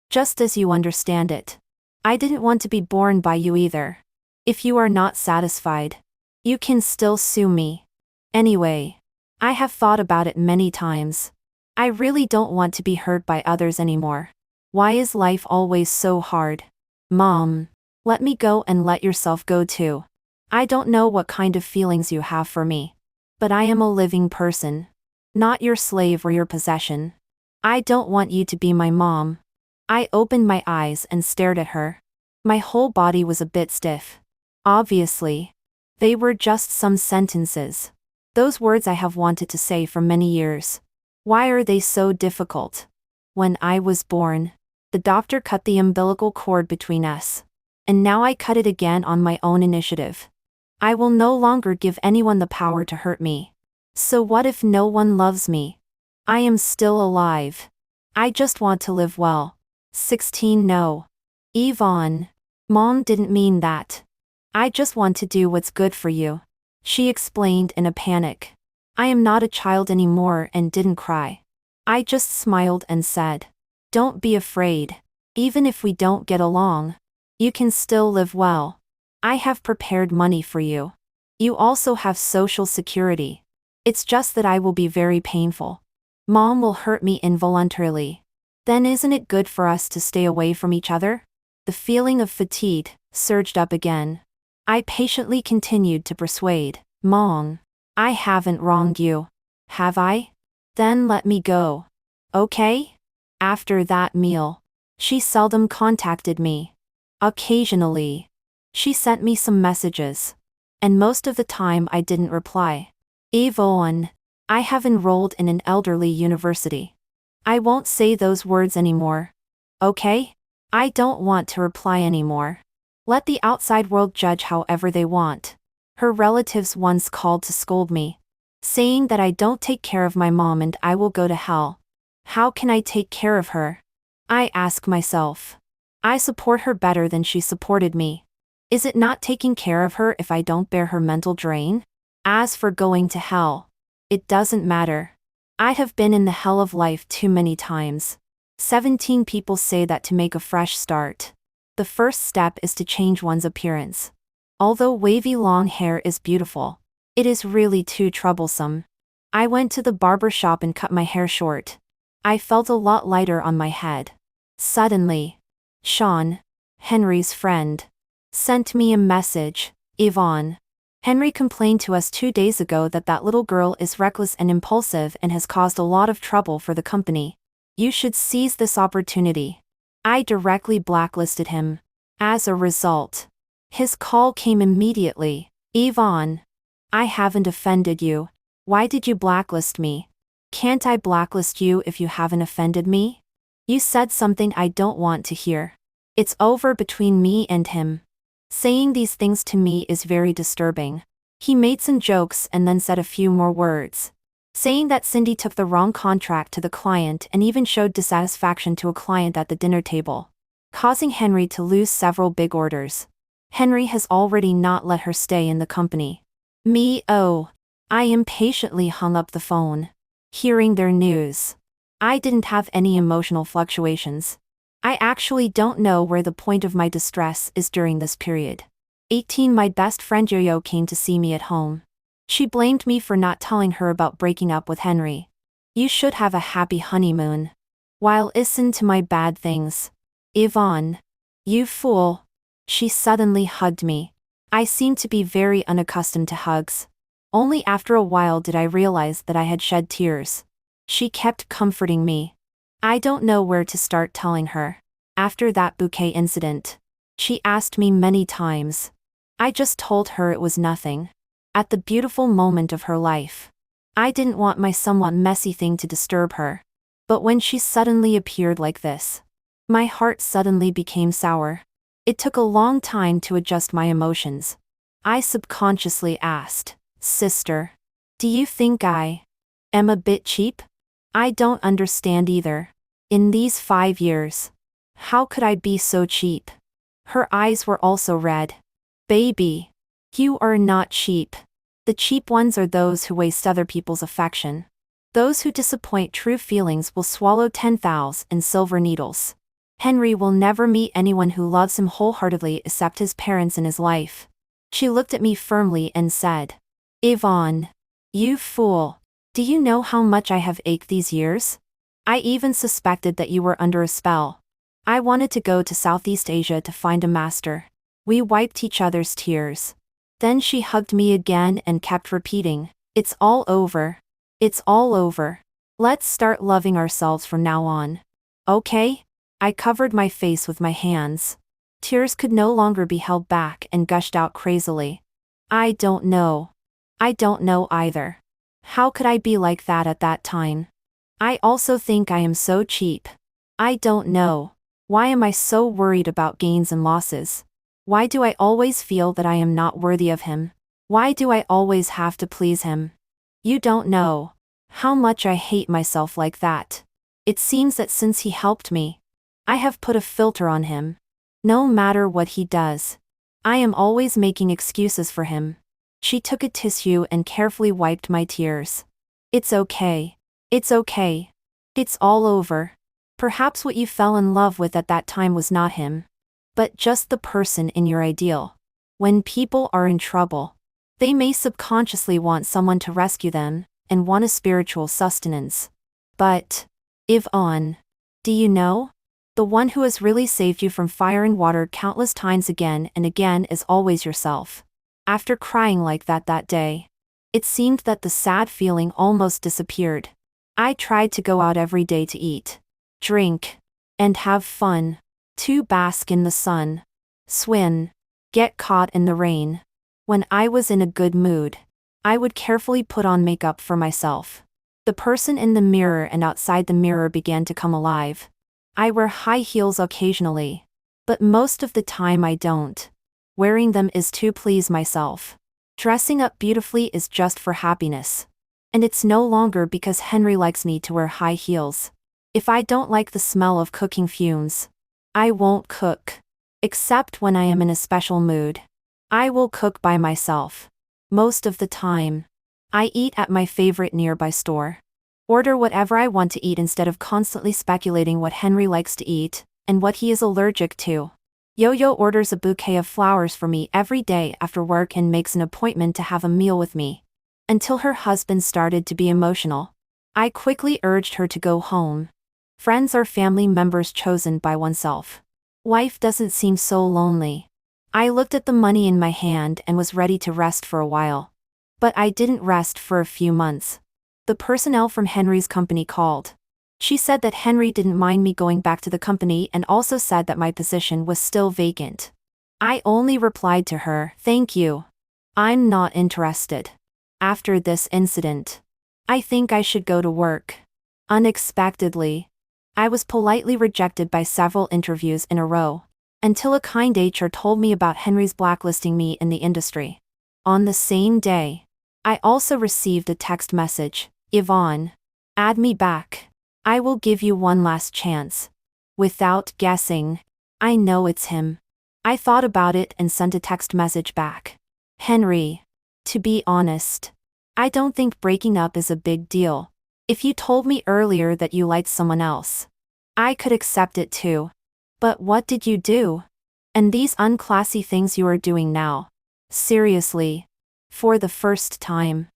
Speaker 1: Just as you understand it. I didn't want to be born by you either. If you are not satisfied, you can still sue me. Anyway, I have thought about it many times. I really don't want to be hurt by others anymore. Why is life always so hard? Mom, let me go and let yourself go too. I don't know what kind of feelings you have for me. But I am a living person. Not your slave or your possession. I don't want you to be my mom. I opened my eyes and stared at her. My whole body was a bit stiff. Obviously, they were just some sentences. Those words I have wanted to say for many years. Why are they so difficult? When I was born, the doctor cut the umbilical cord between us. And now I cut it again on my own initiative. I will no longer give anyone the power to hurt me. So what if no one loves me? I am still alive. I just want to live well. 16 No. Yvonne. Mom didn't mean that. I just want to do what's good for you. She explained in a panic. I am not a child anymore and didn't cry. I just smiled and said, "Don't be afraid. Even if we don't get along, you can still live well. I have prepared money for you. You also have social security. It's just that I will be very painful. Mom will hurt me involuntarily. Then isn't it good for us to stay away from each other?" The feeling of fatigue surged up again. I patiently continued to persuade, "Mom, I haven't wronged you. Have I? Then let me go. Okay?" After that meal, she seldom contacted me. Occasionally, she sent me some messages. And most of the time I didn't reply. Yvonne, I have enrolled in an elderly university. I won't say those words anymore. Okay? I don't want to reply anymore. Let the outside world judge however they want. Her relatives once called to scold me, saying that I don't take care of my mom and I will go to hell. How can I take care of her? I ask myself. I support her better than she supported me. Is it not taking care of her if I don't bear her mental drain? As for going to hell, it doesn't matter. I have been in the hell of life too many times. 17 people say that to make a fresh start, the first step is to change one's appearance. Although wavy long hair is beautiful, it is really too troublesome. I went to the barber shop and cut my hair short. I felt a lot lighter on my head. Suddenly, Sean, Henry's friend, sent me a message. Yvonne, Henry complained to us 2 days ago that that little girl is reckless and impulsive and has caused a lot of trouble for the company. You should seize this opportunity. I directly blacklisted him. As a result, his call came immediately. Yvonne, I haven't offended you. Why did you blacklist me? Can't I blacklist you if you haven't offended me? You said something I don't want to hear. It's over between me and him. Saying these things to me is very disturbing. He made some jokes and then said a few more words, saying that Cindy took the wrong contract to the client and even showed dissatisfaction to a client at the dinner table, causing Henry to lose several big orders. Henry has already not let her stay in the company. I impatiently hung up the phone. Hearing their news, I didn't have any emotional fluctuations. I actually don't know where the point of my distress is during this period. 18 My best friend Yo-Yo came to see me at home. She blamed me for not telling her about breaking up with Henry. You should have a happy honeymoon. While listen to my bad things. Yvonne, you fool. She suddenly hugged me. I seemed to be very unaccustomed to hugs. Only after a while did I realize that I had shed tears. She kept comforting me. I don't know where to start telling her. After that bouquet incident, she asked me many times. I just told her it was nothing. At the beautiful moment of her life, I didn't want my somewhat messy thing to disturb her. But when she suddenly appeared like this, my heart suddenly became sour. It took a long time to adjust my emotions. I subconsciously asked, Sister, do you think I am a bit cheap? I don't understand either. In these 5 years, how could I be so cheap? Her eyes were also red. Baby, you are not cheap. The cheap ones are those who waste other people's affection. Those who disappoint true feelings will swallow 10,000 silver needles. Henry will never meet anyone who loves him wholeheartedly except his parents in his life. She looked at me firmly and said, Yvonne, you fool. Do you know how much I have ached these years? I even suspected that you were under a spell. I wanted to go to Southeast Asia to find a master. We wiped each other's tears. Then she hugged me again and kept repeating, It's all over. It's all over. Let's start loving ourselves from now on. Okay? I covered my face with my hands. Tears could no longer be held back and gushed out crazily. I don't know. I don't know either. How could I be like that at that time? I also think I am so cheap. I don't know. Why am I so worried about gains and losses? Why do I always feel that I am not worthy of him? Why do I always have to please him? You don't know how much I hate myself like that. It seems that since he helped me, I have put a filter on him. No matter what he does, I am always making excuses for him. She took a tissue and carefully wiped my tears. It's okay. It's okay. It's all over. Perhaps what you fell in love with at that time was not him, but just the person in your ideal. When people are in trouble, they may subconsciously want someone to rescue them and want a spiritual sustenance. But, Yvonne, do you know? The one who has really saved you from fire and water countless times again and again is always yourself. After crying like that day, it seemed that the sad feeling almost disappeared. I tried to go out every day to eat, drink, and have fun, to bask in the sun, swim, get caught in the rain. When I was in a good mood, I would carefully put on makeup for myself. The person in the mirror and outside the mirror began to come alive. I wear high heels occasionally, but most of the time I don't. Wearing them is to please myself. Dressing up beautifully is just for happiness. And it's no longer because Henry likes me to wear high heels. If I don't like the smell of cooking fumes, I won't cook. Except when I am in a special mood. I will cook by myself. Most of the time, I eat at my favorite nearby store. Order whatever I want to eat instead of constantly speculating what Henry likes to eat, and what he is allergic to. Yo-Yo orders a bouquet of flowers for me every day after work and makes an appointment to have a meal with me. Until her husband started to be emotional. I quickly urged her to go home. Friends are family members chosen by oneself. Wife doesn't seem so lonely. I looked at the money in my hand and was ready to rest for a while. But I didn't rest for a few months. The personnel from Henry's company called. She said that Henry didn't mind me going back to the company and also said that my position was still vacant. I only replied to her, "Thank you. I'm not interested." After this incident, I think I should go to work. Unexpectedly, I was politely rejected by several interviews in a row, until a kind HR told me about Henry's blacklisting me in the industry. On the same day, I also received a text message, "Yvonne, add me back. I will give you one last chance." Without guessing, I know it's him. I thought about it and sent a text message back. "Henry, to be honest, I don't think breaking up is a big deal. If you told me earlier that you liked someone else, I could accept it too. But what did you do? And these unclassy things you are doing now. Seriously. For the first time,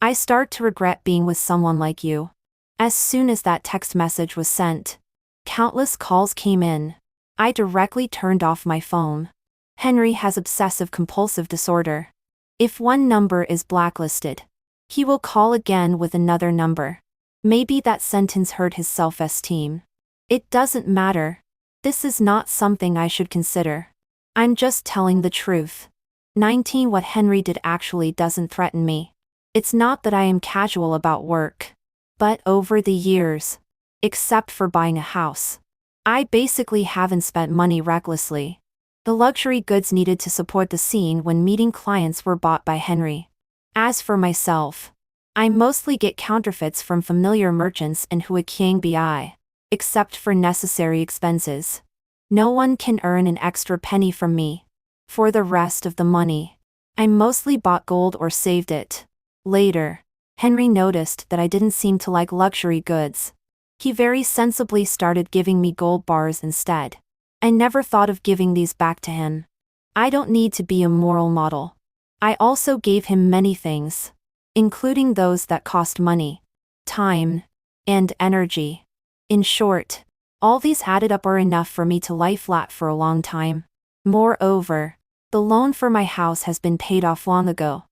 Speaker 1: I start to regret being with someone like you." As soon as that text message was sent, countless calls came in. I directly turned off my phone. Henry has obsessive-compulsive disorder. If one number is blacklisted, he will call again with another number. Maybe that sentence hurt his self-esteem. It doesn't matter. This is not something I should consider. I'm just telling the truth. 19 What Henry did actually doesn't threaten me. It's not that I am casual about work. But over the years, except for buying a house, I basically haven't spent money recklessly. The luxury goods needed to support the scene when meeting clients were bought by Henry. As for myself, I mostly get counterfeits from familiar merchants and Huaqiang Bi, except for necessary expenses. No one can earn an extra penny from me. For the rest of the money, I mostly bought gold or saved it. Later, Henry noticed that I didn't seem to like luxury goods. He very sensibly started giving me gold bars instead. I never thought of giving these back to him. I don't need to be a moral model. I also gave him many things, including those that cost money, time, and energy. In short, all these added up are enough for me to lie flat for a long time. Moreover, the loan for my house has been paid off long ago.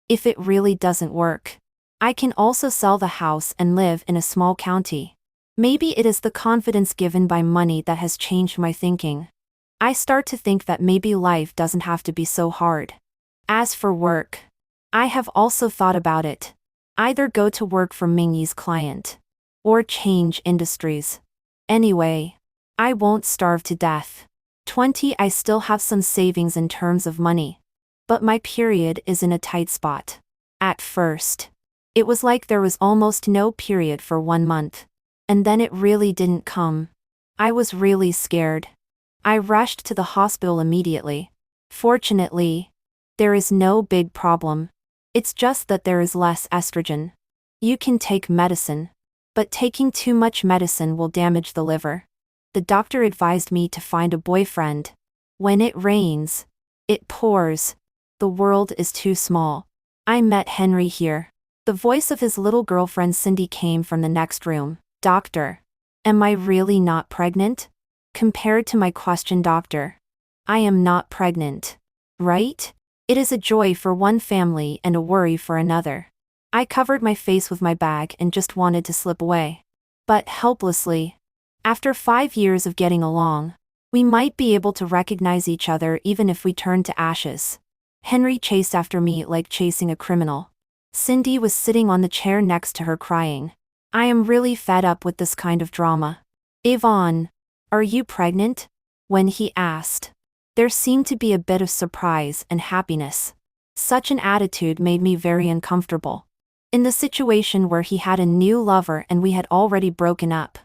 Speaker 1: If it really doesn't work, I can also sell the house and live in a small county. Maybe it is the confidence given by money that has changed my thinking. I start to think that maybe life doesn't have to be so hard. As for work, I have also thought about it. Either go to work for Mingyi's client, or change industries. Anyway, I won't starve to death. 20 I still have some savings in terms of money. But my period is in a tight spot. At first, it was like there was almost no period for 1 month. And then it really didn't come. I was really scared. I rushed to the hospital immediately. Fortunately, there is no big problem. It's just that there is less estrogen. You can take medicine, but taking too much medicine will damage the liver. The doctor advised me to find a boyfriend. When it rains, it pours. The world is too small. I met Henry here. The voice of his little girlfriend Cindy came from the next room. "Doctor, am I really not pregnant?" Compared to my question, doctor, I am not pregnant. Right? It is a joy for one family and a worry for another. I covered my face with my bag and just wanted to slip away. But helplessly. After 5 years of getting along, we might be able to recognize each other even if we turn to ashes. Henry chased after me like chasing a criminal. Cindy was sitting on the chair next to her crying. I am really fed up with this kind of drama. "Yvonne, are you pregnant?" When he asked, there seemed to be a bit of surprise and happiness. Such an attitude made me very uncomfortable. In the situation where he had a new lover and we had already broken up.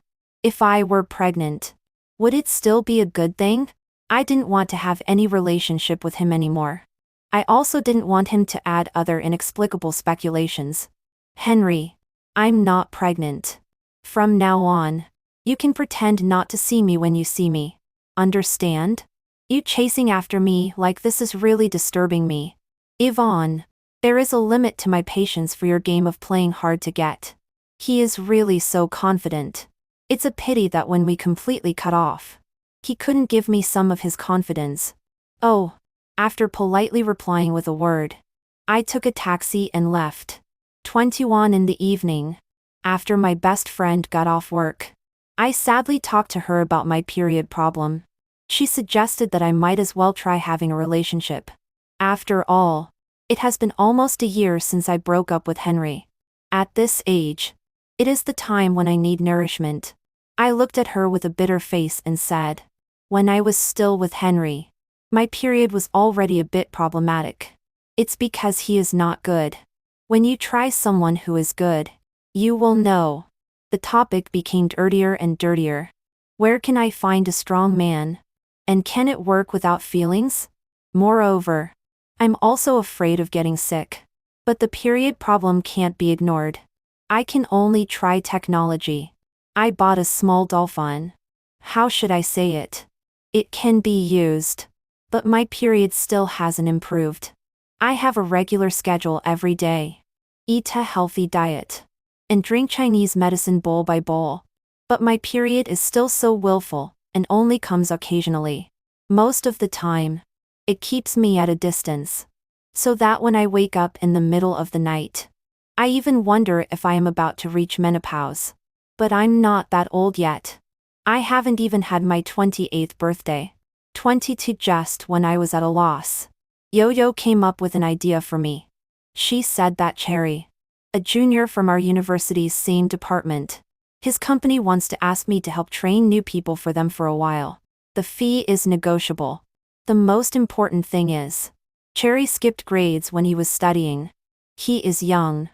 Speaker 1: If I were pregnant, would it still be a good thing? I didn't want to have any relationship with him anymore. I also didn't want him to add other inexplicable speculations. "Henry, I'm not pregnant. From now on, you can pretend not to see me when you see me. Understand? You chasing after me like this is really disturbing me. Yvonne, there is a limit to my patience for your game of playing hard to get. He is really so confident. It's a pity that when we completely cut off, he couldn't give me some of his confidence. Oh, after politely replying with a word, I took a taxi and left. 21 in the evening. After my best friend got off work, I sadly talked to her about my period problem. She suggested that I might as well try having a relationship. After all, it has been almost a year since I broke up with Henry. At this age, it is the time when I need nourishment. I looked at her with a bitter face and said, when I was still with Henry, my period was already a bit problematic. It's because he is not good. When you try someone who is good, you will know. The topic became dirtier and dirtier. Where can I find a strong man? And can it work without feelings? Moreover, I'm also afraid of getting sick. But the period problem can't be ignored. I can only try technology. I bought a small dolphin. How should I say it? It can be used. But my period still hasn't improved. I have a regular schedule every day. Eat a healthy diet. And drink Chinese medicine bowl by bowl. But my period is still so willful, and only comes occasionally. Most of the time, it keeps me at a distance. So that when I wake up in the middle of the night, I even wonder if I am about to reach menopause. But I'm not that old yet. I haven't even had my 28th birthday. 22 just when I was at a loss. Yo-Yo came up with an idea for me. She said that Cherry, a junior from our university's same department, his company wants to ask me to help train new people for them for a while. The fee is negotiable. The most important thing is, Cherry skipped grades when he was studying. He is young,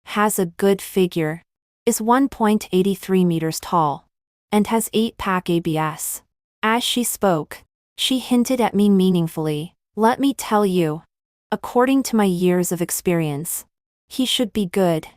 Speaker 1: has a good figure, is 1.83 meters tall, and has 8-pack ABS. As she spoke, she hinted at me meaningfully. Let me tell you, according to my years of experience, he should be good.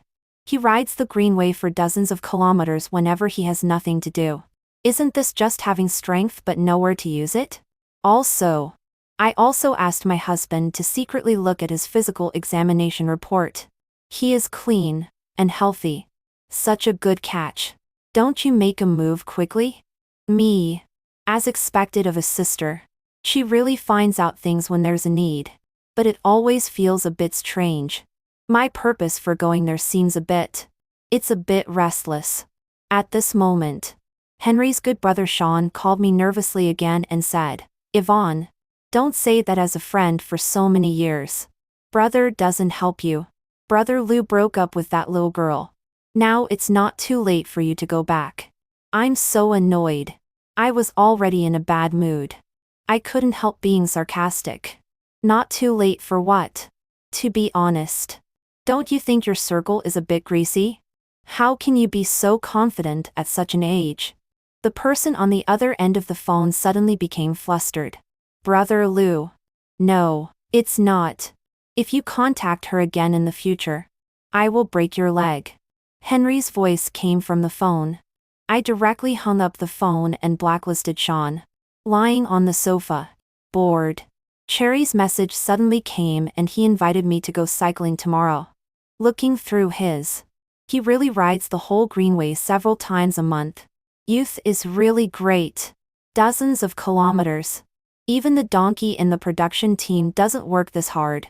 Speaker 1: He rides the Greenway for dozens of kilometers whenever he has nothing to do. Isn't this just having strength but nowhere to use it? Also, I also asked my husband to secretly look at his physical examination report. He is clean and healthy. Such a good catch. Don't you make a move quickly? Me. As expected of a sister. She really finds out things when there's a need. But it always feels a bit strange. My purpose for going there seems it's a bit restless. At this moment, Henry's good brother Sean called me nervously again and said, Yvonne, don't say that as a friend for so many years. Brother doesn't help you. Brother Lou broke up with that little girl. Now it's not too late for you to go back. I'm so annoyed. I was already in a bad mood. I couldn't help being sarcastic. Not too late for what? To be honest. Don't you think your circle is a bit greasy? How can you be so confident at such an age? The person on the other end of the phone suddenly became flustered. Brother Lou. No, it's not. If you contact her again in the future, I will break your leg. Henry's voice came from the phone. I directly hung up the phone and blacklisted Sean. Lying on the sofa, bored. Cherry's message suddenly came and he invited me to go cycling tomorrow. Looking through he really rides the whole Greenway several times a month. Youth is really great. Dozens of kilometers. Even the donkey in the production team doesn't work this hard.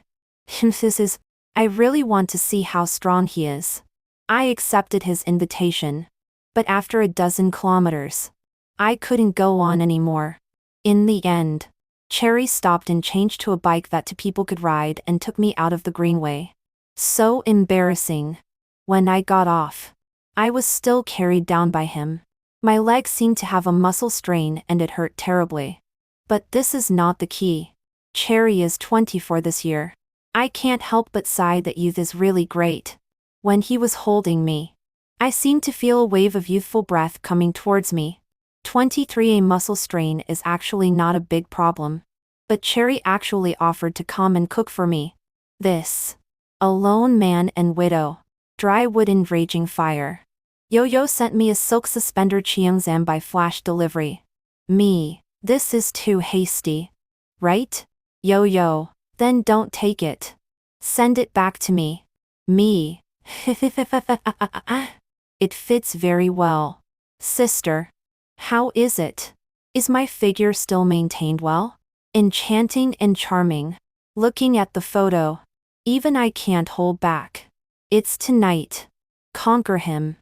Speaker 1: I really want to see how strong he is. I accepted his invitation. But after a dozen kilometers, I couldn't go on anymore. In the end, Cherry stopped and changed to a bike that two people could ride and took me out of the Greenway. So embarrassing. When I got off, I was still carried down by him. My leg seemed to have a muscle strain and it hurt terribly. But this is not the key. Cherry is 24 this year. I can't help but sigh that youth is really great. When he was holding me, I seemed to feel a wave of youthful breath coming towards me. 23A muscle strain is actually not a big problem. But Cherry actually offered to come and cook for me. This. A lone man and widow. Dry wood and raging fire. Yo-Yo sent me a silk suspender Cheongzam by flash delivery. Me. This is too hasty. Right? Yo-Yo. Then don't take it. Send it back to me. Me. It fits very well. Sister. How is it? Is my figure still maintained well? Enchanting and charming. Looking at the photo. Even I can't hold back. It's tonight. Conquer him.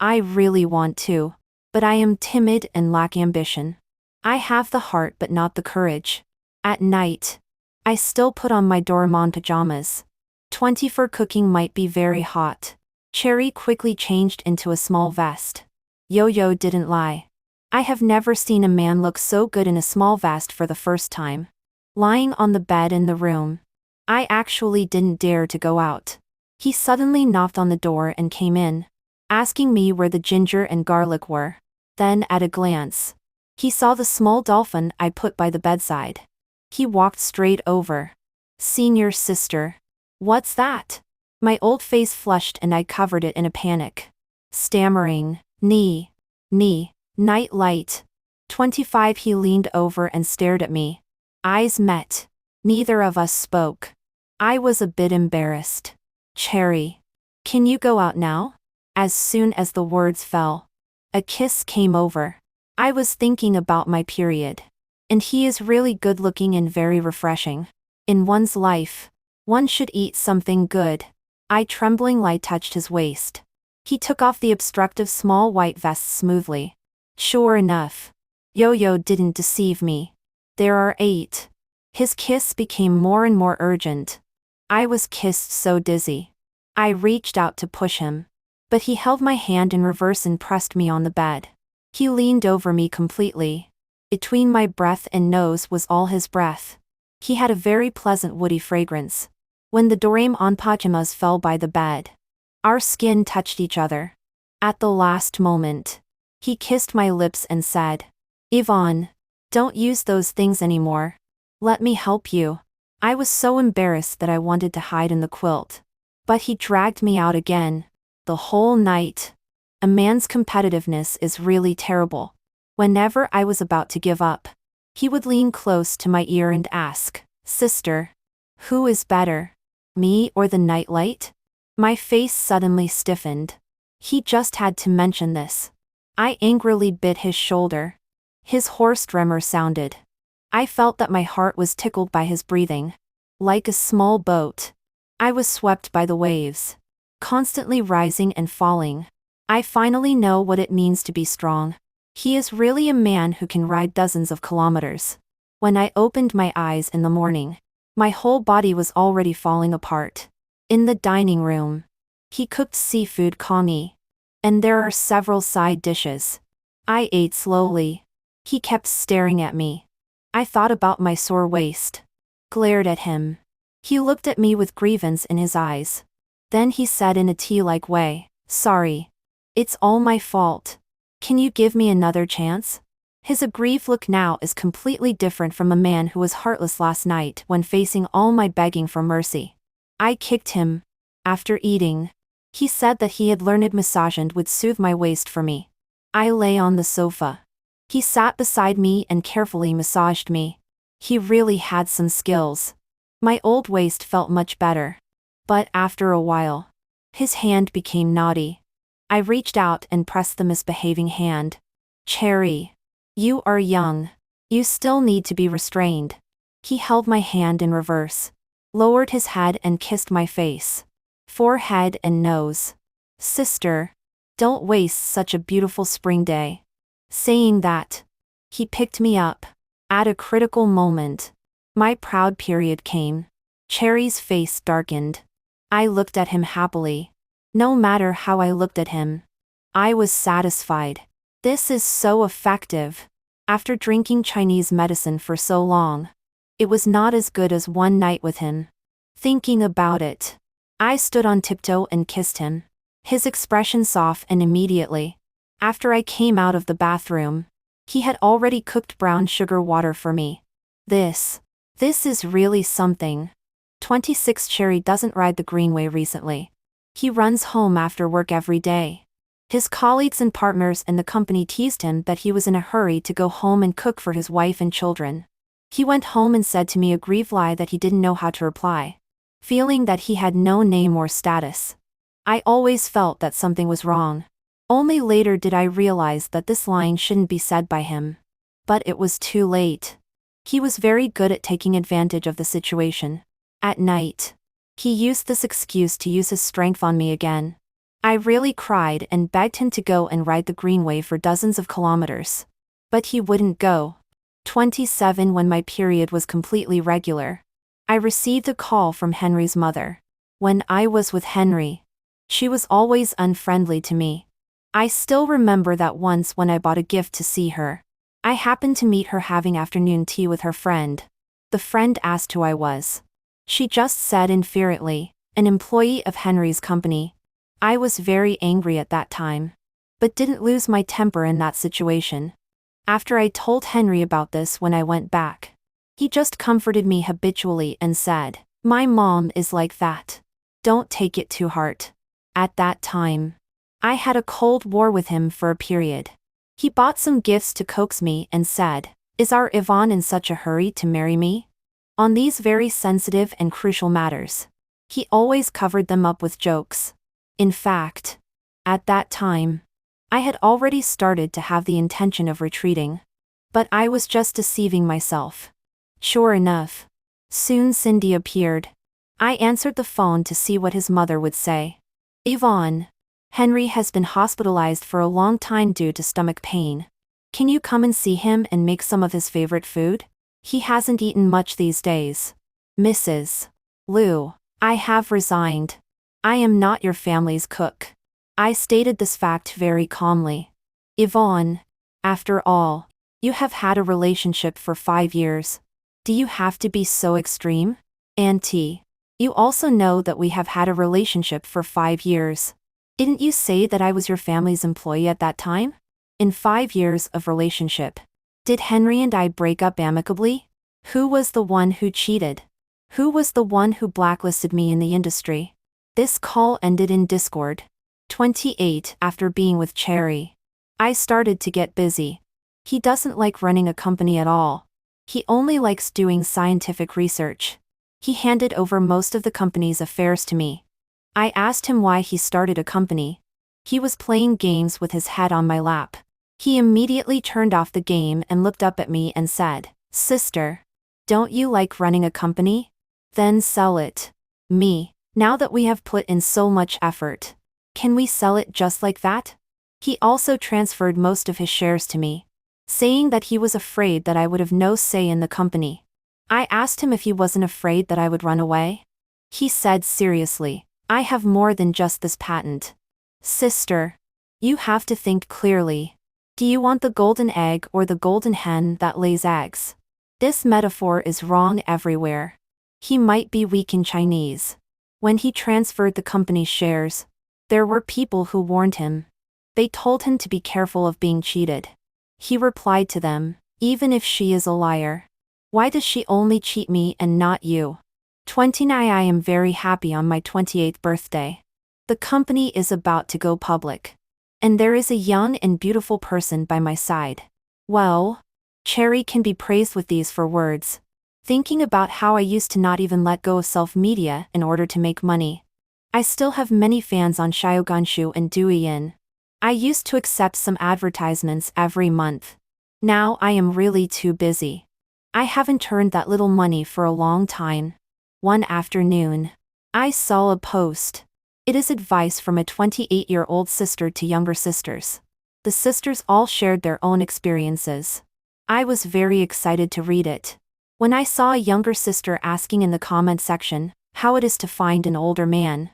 Speaker 1: I really want to. But I am timid and lack ambition. I have the heart but not the courage. At night. I still put on my Doraemon pajamas. 20 for cooking might be very hot. Cherry quickly changed into a small vest. Yo-Yo didn't lie. I have never seen a man look so good in a small vest for the first time. Lying on the bed in the room. I actually didn't dare to go out. He suddenly knocked on the door and came in, asking me where the ginger and garlic were. Then at a glance, he saw the small dolphin I put by the bedside. He walked straight over. Senior sister. What's that? My old face flushed and I covered it in a panic. Stammering, knee. Night light. 25. He leaned over and stared at me. Eyes met. Neither of us spoke. I was a bit embarrassed. Cherry. Can you go out now? As soon as the words fell, a kiss came over. I was thinking about my period. And he is really good looking and very refreshing. In one's life, one should eat something good. I tremblingly touched his waist. He took off the obstructive small white vest smoothly. Sure enough. Yo-Yo didn't deceive me. There are 8. His kiss became more and more urgent. I was kissed so dizzy. I reached out to push him. But he held my hand in reverse and pressed me on the bed. He leaned over me completely. Between my breath and nose was all his breath. He had a very pleasant woody fragrance. When the Doraemon pajamas fell by the bed, our skin touched each other. At the last moment, he kissed my lips and said, Yvonne, don't use those things anymore. Let me help you. I was so embarrassed that I wanted to hide in the quilt. But he dragged me out again. The whole night. A man's competitiveness is really terrible. Whenever I was about to give up, he would lean close to my ear and ask, Sister, who is better, me or the nightlight? My face suddenly stiffened. He just had to mention this. I angrily bit his shoulder. His hoarse tremor sounded. I felt that my heart was tickled by his breathing. Like a small boat, I was swept by the waves, constantly rising and falling. I finally know what it means to be strong. He is really a man who can ride dozens of kilometers. When I opened my eyes in the morning, my whole body was already falling apart. In the dining room, he cooked seafood congee. And there are several side dishes. I ate slowly. He kept staring at me. I thought about my sore waist. Glared at him. He looked at me with grievance in his eyes. Then he said in a tea-like way, Sorry. It's all my fault. Can you give me another chance? His aggrieved look now is completely different from a man who was heartless last night when facing all my begging for mercy. I kicked him. After eating, he said that he had learned massage and would soothe my waist for me. I lay on the sofa. He sat beside me and carefully massaged me. He really had some skills. My old waist felt much better. But after a while, his hand became naughty. I reached out and pressed the misbehaving hand. Cherry. You are young. You still need to be restrained. He held my hand in reverse, lowered his head and kissed my face, forehead and nose. Sister, don't waste such a beautiful spring day. Saying that, he picked me up. At a critical moment, my proud period came. Cherry's face darkened. I looked at him happily. No matter how I looked at him, I was satisfied. This is so effective. After drinking Chinese medicine for so long, it was not as good as one night with him. Thinking about it, I stood on tiptoe and kissed him. His expression softened immediately. After I came out of the bathroom, he had already cooked brown sugar water for me. This is really something. 26. Cherry doesn't ride the Greenway recently. He runs home after work every day. His colleagues and partners in the company teased him that he was in a hurry to go home and cook for his wife and children. He went home and said to me a grieved lie that he didn't know how to reply, feeling that he had no name or status. I always felt that something was wrong. Only later did I realize that this line shouldn't be said by him. But it was too late. He was very good at taking advantage of the situation. At night, he used this excuse to use his strength on me again. I really cried and begged him to go and ride the Greenway for dozens of kilometers. But he wouldn't go. 27 When my period was completely regular, I received a call from Henry's mother. When I was with Henry, she was always unfriendly to me. I still remember that once when I bought a gift to see her, I happened to meet her having afternoon tea with her friend. The friend asked who I was. She just said infuriately, an employee of Henry's company. I was very angry at that time, but didn't lose my temper in that situation. After I told Henry about this when I went back, he just comforted me habitually and said, "My mom is like that. Don't take it to heart." At that time, I had a cold war with him for a period. He bought some gifts to coax me and said, "Is our Yvonne in such a hurry to marry me?" On these very sensitive and crucial matters, he always covered them up with jokes. In fact, at that time, I had already started to have the intention of retreating. But I was just deceiving myself. Sure enough, soon Cindy appeared. I answered the phone to see what his mother would say. "Yvonne, Henry has been hospitalized for a long time due to stomach pain. Can you come and see him and make some of his favorite food? He hasn't eaten much these days." "Mrs. Liu, I have resigned. I am not your family's cook." I stated this fact very calmly. "Yvonne, after all, you have had a relationship for 5 years. Do you have to be so extreme? Auntie, you also know that we have had a relationship for 5 years. Didn't you say that I was your family's employee at that time? In 5 years of relationship, did Henry and I break up amicably? Who was the one who cheated? Who was the one who blacklisted me in the industry?" This call ended in discord. 28 After being with Cherry, I started to get busy. He doesn't like running a company at all. He only likes doing scientific research. He handed over most of the company's affairs to me. I asked him why he started a company. He was playing games with his head on my lap. He immediately turned off the game and looked up at me and said, "Sister, don't you like running a company? Then sell it." Me, "Now that we have put in so much effort, can we sell it just like that?" He also transferred most of his shares to me, saying that he was afraid that I would have no say in the company. I asked him if he wasn't afraid that I would run away. He said seriously, "I have more than just this patent. Sister, you have to think clearly. Do you want the golden egg or the golden hen that lays eggs?" This metaphor is wrong everywhere. He might be weak in Chinese. When he transferred the company's shares, there were people who warned him. They told him to be careful of being cheated. He replied to them, "Even if she is a liar, why does she only cheat me and not you?" 29 I am very happy on my 28th birthday. The company is about to go public. And there is a young and beautiful person by my side. Well, Cherry can be praised with these 4 words. Thinking about how I used to not even let go of self-media in order to make money. I still have many fans on Xiaoganshu and Douyin. I used to accept some advertisements every month. Now I am really too busy. I haven't earned that little money for a long time. One afternoon, I saw a post. It is advice from a 28-year-old sister to younger sisters. The sisters all shared their own experiences. I was very excited to read it. When I saw a younger sister asking in the comment section how it is to find an older man,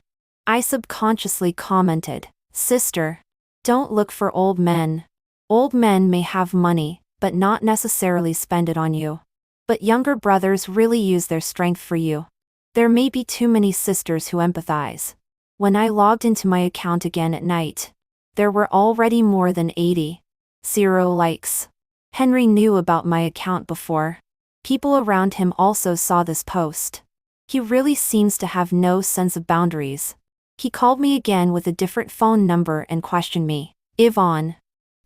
Speaker 1: I subconsciously commented, "Sister, don't look for old men. Old men may have money, but not necessarily spend it on you. But younger brothers really use their strength for you." There may be too many sisters who empathize. When I logged into my account again at night, there were already more than 80 likes. Henry knew about my account before. People around him also saw this post. He really seems to have no sense of boundaries. He called me again with a different phone number and questioned me. Yvonne,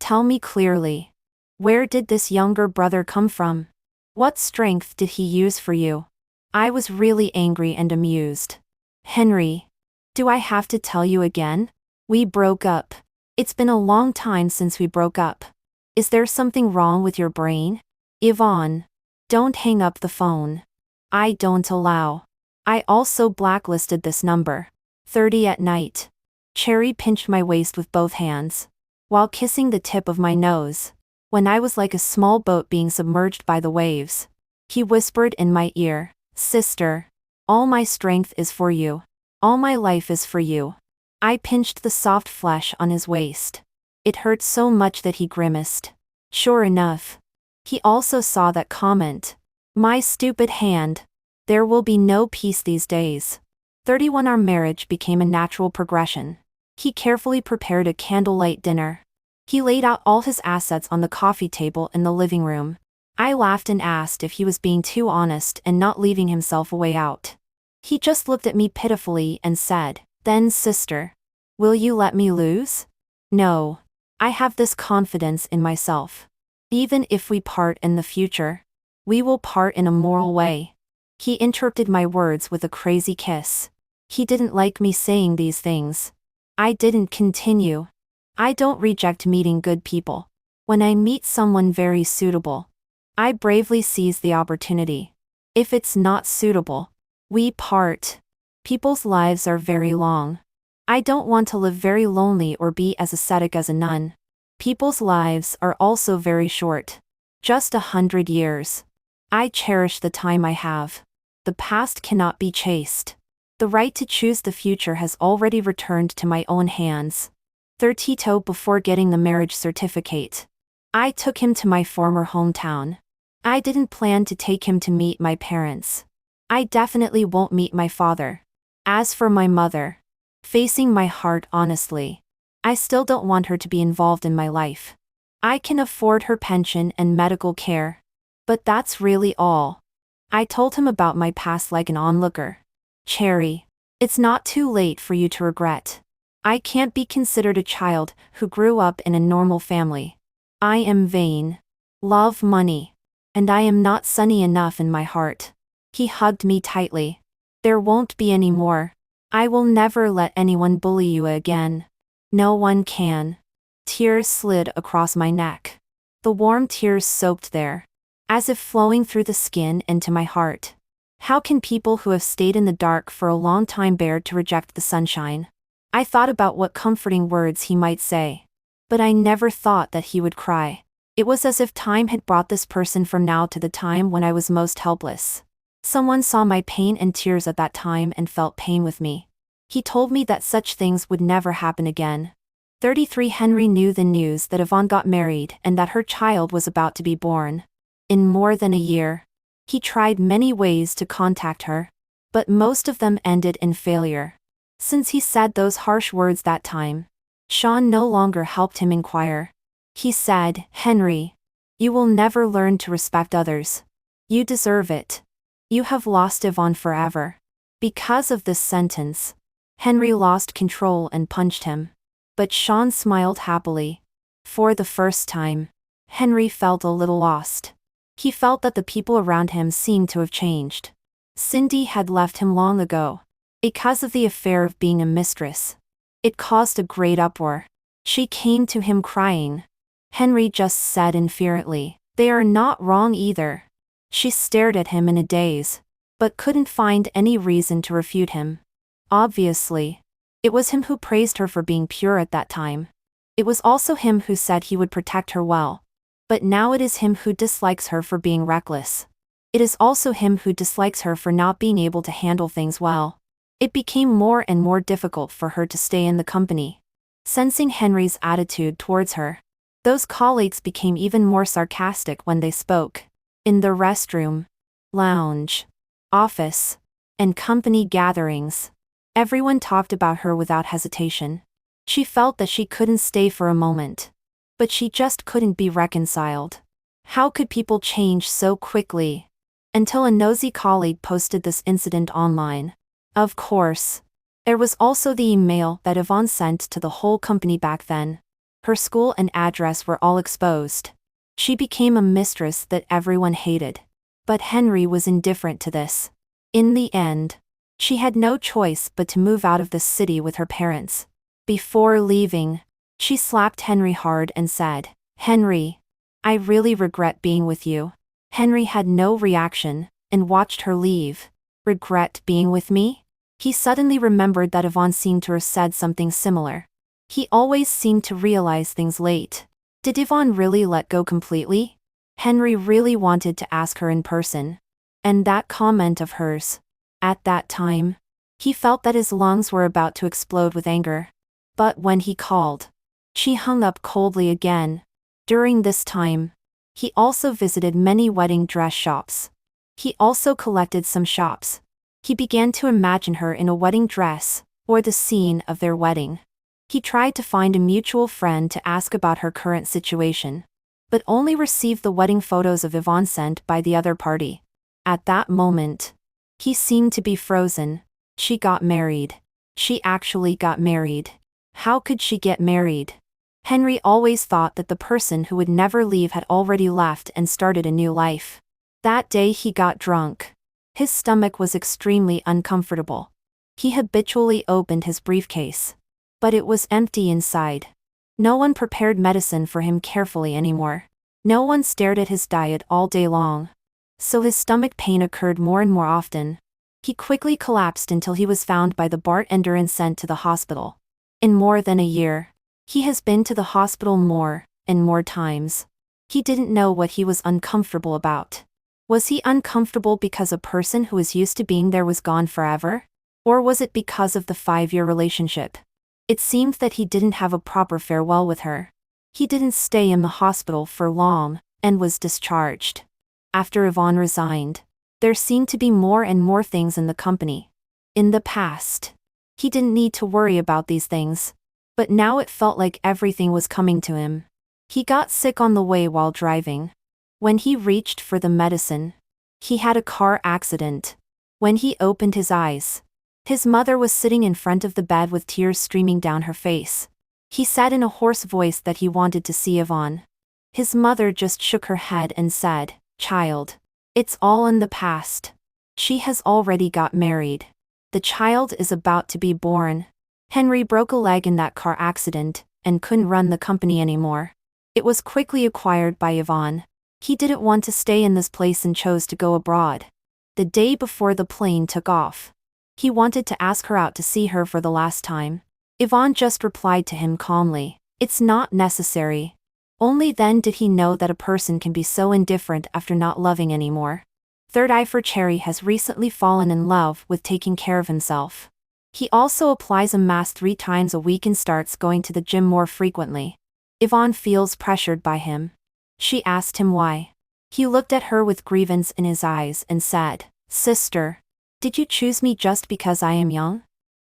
Speaker 1: tell me clearly. Where did this younger brother come from? What strength did he use for you? I was really angry and amused. Henry, do I have to tell you again? We broke up. It's been a long time since we broke up. Is there something wrong with your brain? Yvonne, don't hang up the phone. I don't allow. I also blacklisted this number. 30 at night. Cherry pinched my waist with both hands, while kissing the tip of my nose. When I was like a small boat being submerged by the waves, he whispered in my ear, Sister, all my strength is for you. All my life is for you. I pinched the soft flesh on his waist. It hurt so much that he grimaced. Sure enough, he also saw that comment. My stupid hand. There will be no peace these days. 31 Our marriage became a natural progression. He carefully prepared a candlelight dinner. He laid out all his assets on the coffee table in the living room. I laughed and asked if he was being too honest and not leaving himself a way out. He just looked at me pitifully and said, Then sister, will you let me lose? No. I have this confidence in myself. Even if we part in the future, we will part in a moral way. He interrupted my words with a crazy kiss. He didn't like me saying these things. I didn't continue. I don't reject meeting good people. When I meet someone very suitable, I bravely seize the opportunity. If it's not suitable, we part. People's lives are very long. I don't want to live very lonely or be as ascetic as a nun. People's lives are also very short. Just 100 years. I cherish the time I have. The past cannot be chased. The right to choose the future has already returned to my own hands. 30 Before getting the marriage certificate, I took him to my former hometown. I didn't plan to take him to meet my parents. I definitely won't meet my father. As for my mother, facing my heart honestly, I still don't want her to be involved in my life. I can afford her pension and medical care. But that's really all. I told him about my past like an onlooker. Cherry, it's not too late for you to regret. I can't be considered a child who grew up in a normal family. I am vain, love money, and I am not sunny enough in my heart. He hugged me tightly. There won't be any more. I will never let anyone bully you again. No one can. Tears slid across my neck. The warm tears soaked there, as if flowing through the skin into my heart. How can people who have stayed in the dark for a long time bear to reject the sunshine? I thought about what comforting words he might say. But I never thought that he would cry. It was as if time had brought this person from now to the time when I was most helpless. Someone saw my pain and tears at that time and felt pain with me. He told me that such things would never happen again. 33 Henry knew the news that Yvonne got married and that her child was about to be born. In more than a year, he tried many ways to contact her, but most of them ended in failure. Since he said those harsh words that time, Sean no longer helped him inquire. He said, Henry, you will never learn to respect others. You deserve it. You have lost Yvonne forever. Because of this sentence, Henry lost control and punched him. But Sean smiled happily. For the first time, Henry felt a little lost. He felt that the people around him seemed to have changed. Cindy had left him long ago. Because of the affair of being a mistress, it caused a great uproar. She came to him crying. Henry just said infuriately, They are not wrong either. She stared at him in a daze, but couldn't find any reason to refute him. Obviously, it was him who praised her for being pure at that time. It was also him who said he would protect her well. But now it is him who dislikes her for being reckless. It is also him who dislikes her for not being able to handle things well. It became more and more difficult for her to stay in the company. Sensing Henry's attitude towards her, those colleagues became even more sarcastic when they spoke. In the restroom, lounge, office, and company gatherings, everyone talked about her without hesitation. She felt that she couldn't stay for a moment. But she just couldn't be reconciled. How could people change so quickly? Until a nosy colleague posted this incident online. Of course, There was also the email that Yvonne sent to the whole company back then. Her school and address were all exposed. She became a mistress that everyone hated. But Henry was indifferent to this. In the end, she had no choice but to move out of the city with her parents. Before leaving, she slapped Henry hard and said, "Henry, I really regret being with you." Henry had no reaction and watched her leave. "Regret being with me?" He suddenly remembered that Yvonne seemed to have said something similar. He always seemed to realize things late. Did Yvonne really let go completely? Henry really wanted to ask her in person. And that comment of hers. At that time, he felt that his lungs were about to explode with anger. But when he called, she hung up coldly again. During this time, he also visited many wedding dress shops. He also collected some shops. He began to imagine her in a wedding dress, or the scene of their wedding. He tried to find a mutual friend to ask about her current situation, but only received the wedding photos of Yvonne sent by the other party. At that moment, he seemed to be frozen. She got married. She actually got married. How could she get married? Henry always thought that the person who would never leave had already left and started a new life. That day he got drunk. His stomach was extremely uncomfortable. He habitually opened his briefcase, but it was empty inside. No one prepared medicine for him carefully anymore. No one stared at his diet all day long. So his stomach pain occurred more and more often. He quickly collapsed until he was found by the bartender and sent to the hospital. In more than a year, he has been to the hospital more and more times. He didn't know what he was uncomfortable about. Was he uncomfortable because a person who was used to being there was gone forever? Or was it because of the 5-year relationship? It seemed that he didn't have a proper farewell with her. He didn't stay in the hospital for long, and was discharged. After Yvonne resigned, there seemed to be more and more things in the company. In the past, he didn't need to worry about these things. But now it felt like everything was coming to him. He got sick on the way while driving. When he reached for the medicine, he had a car accident. When he opened his eyes, his mother was sitting in front of the bed with tears streaming down her face. He said in a hoarse voice that he wanted to see Yvonne. His mother just shook her head and said, "Child, it's all in the past. She has already got married. The child is about to be born." Henry broke a leg in that car accident and couldn't run the company anymore. It was quickly acquired by Yvonne. He didn't want to stay in this place and chose to go abroad. The day before the plane took off, he wanted to ask her out to see her for the last time. Yvonne just replied to him calmly, "It's not necessary." Only then did he know that a person can be so indifferent after not loving anymore. Third Eye for Cherry has recently fallen in love with taking care of himself. He also applies a mask 3 times a week and starts going to the gym more frequently. Yvonne feels pressured by him. She asked him why. He looked at her with grievance in his eyes and said, "Sister, did you choose me just because I am young?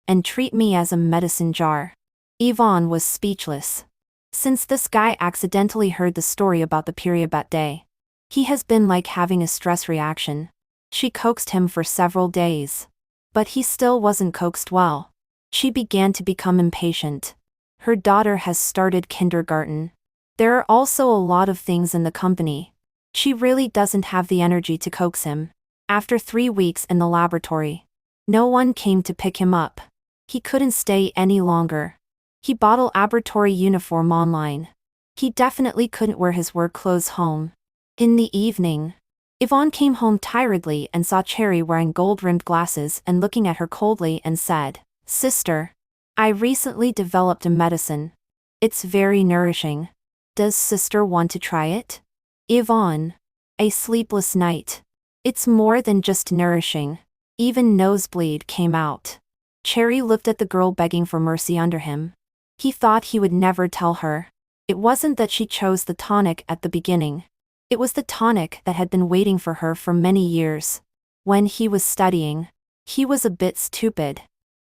Speaker 1: And treat me as a medicine jar?" Yvonne was speechless. Since this guy accidentally heard the story about the period that day, he has been like having a stress reaction. She coaxed him for several days. But he still wasn't coaxed well. She began to become impatient. Her daughter has started kindergarten. There are also a lot of things in the company. She really doesn't have the energy to coax him. After 3 weeks in the laboratory, no one came to pick him up. He couldn't stay any longer. He bought a laboratory uniform online. He definitely couldn't wear his work clothes home. In the evening, Yvonne came home tiredly and saw Cherry wearing gold-rimmed glasses and looking at her coldly and said, "Sister, I recently developed a medicine. It's very nourishing. Does sister want to try it?" Yvonne. A sleepless night. It's more than just nourishing. Even nosebleed came out. Cherry looked at the girl begging for mercy under him. He thought he would never tell her. It wasn't that she chose the tonic at the beginning. It was the tonic that had been waiting for her for many years. When he was studying, he was a bit stupid.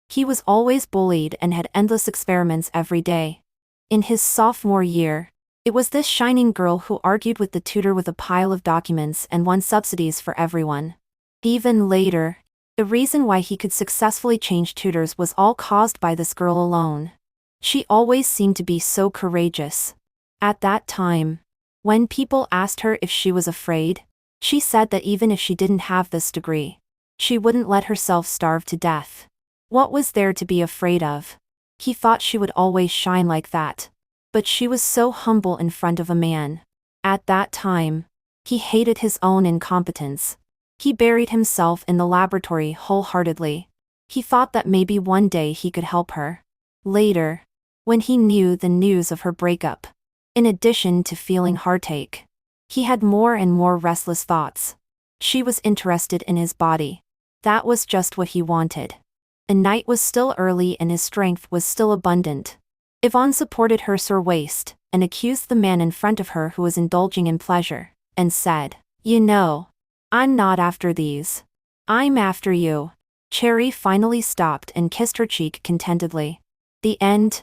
Speaker 1: He was always bullied and had endless experiments every day. In his sophomore year, it was this shining girl who argued with the tutor with a pile of documents and won subsidies for everyone. Even later, The reason why he could successfully change tutors was all caused by this girl alone. She always seemed to be so courageous. At that time, when people asked her if she was afraid, she said that even if she didn't have this degree, she wouldn't let herself starve to death. What was there to be afraid of? He thought she would always shine like that. But she was so humble in front of a man. At that time, he hated his own incompetence. He buried himself in the laboratory wholeheartedly. He thought that maybe one day he could help her. Later, when he knew the news of her breakup, in addition to feeling heartache, he had more and more restless thoughts. She was interested in his body. That was just what he wanted. The night was still early and his strength was still abundant. Yvonne supported her sore waist, and accused the man in front of her who was indulging in pleasure, and said, "You know, I'm not after these. I'm after you." Cherry finally stopped and kissed her cheek contentedly. The end.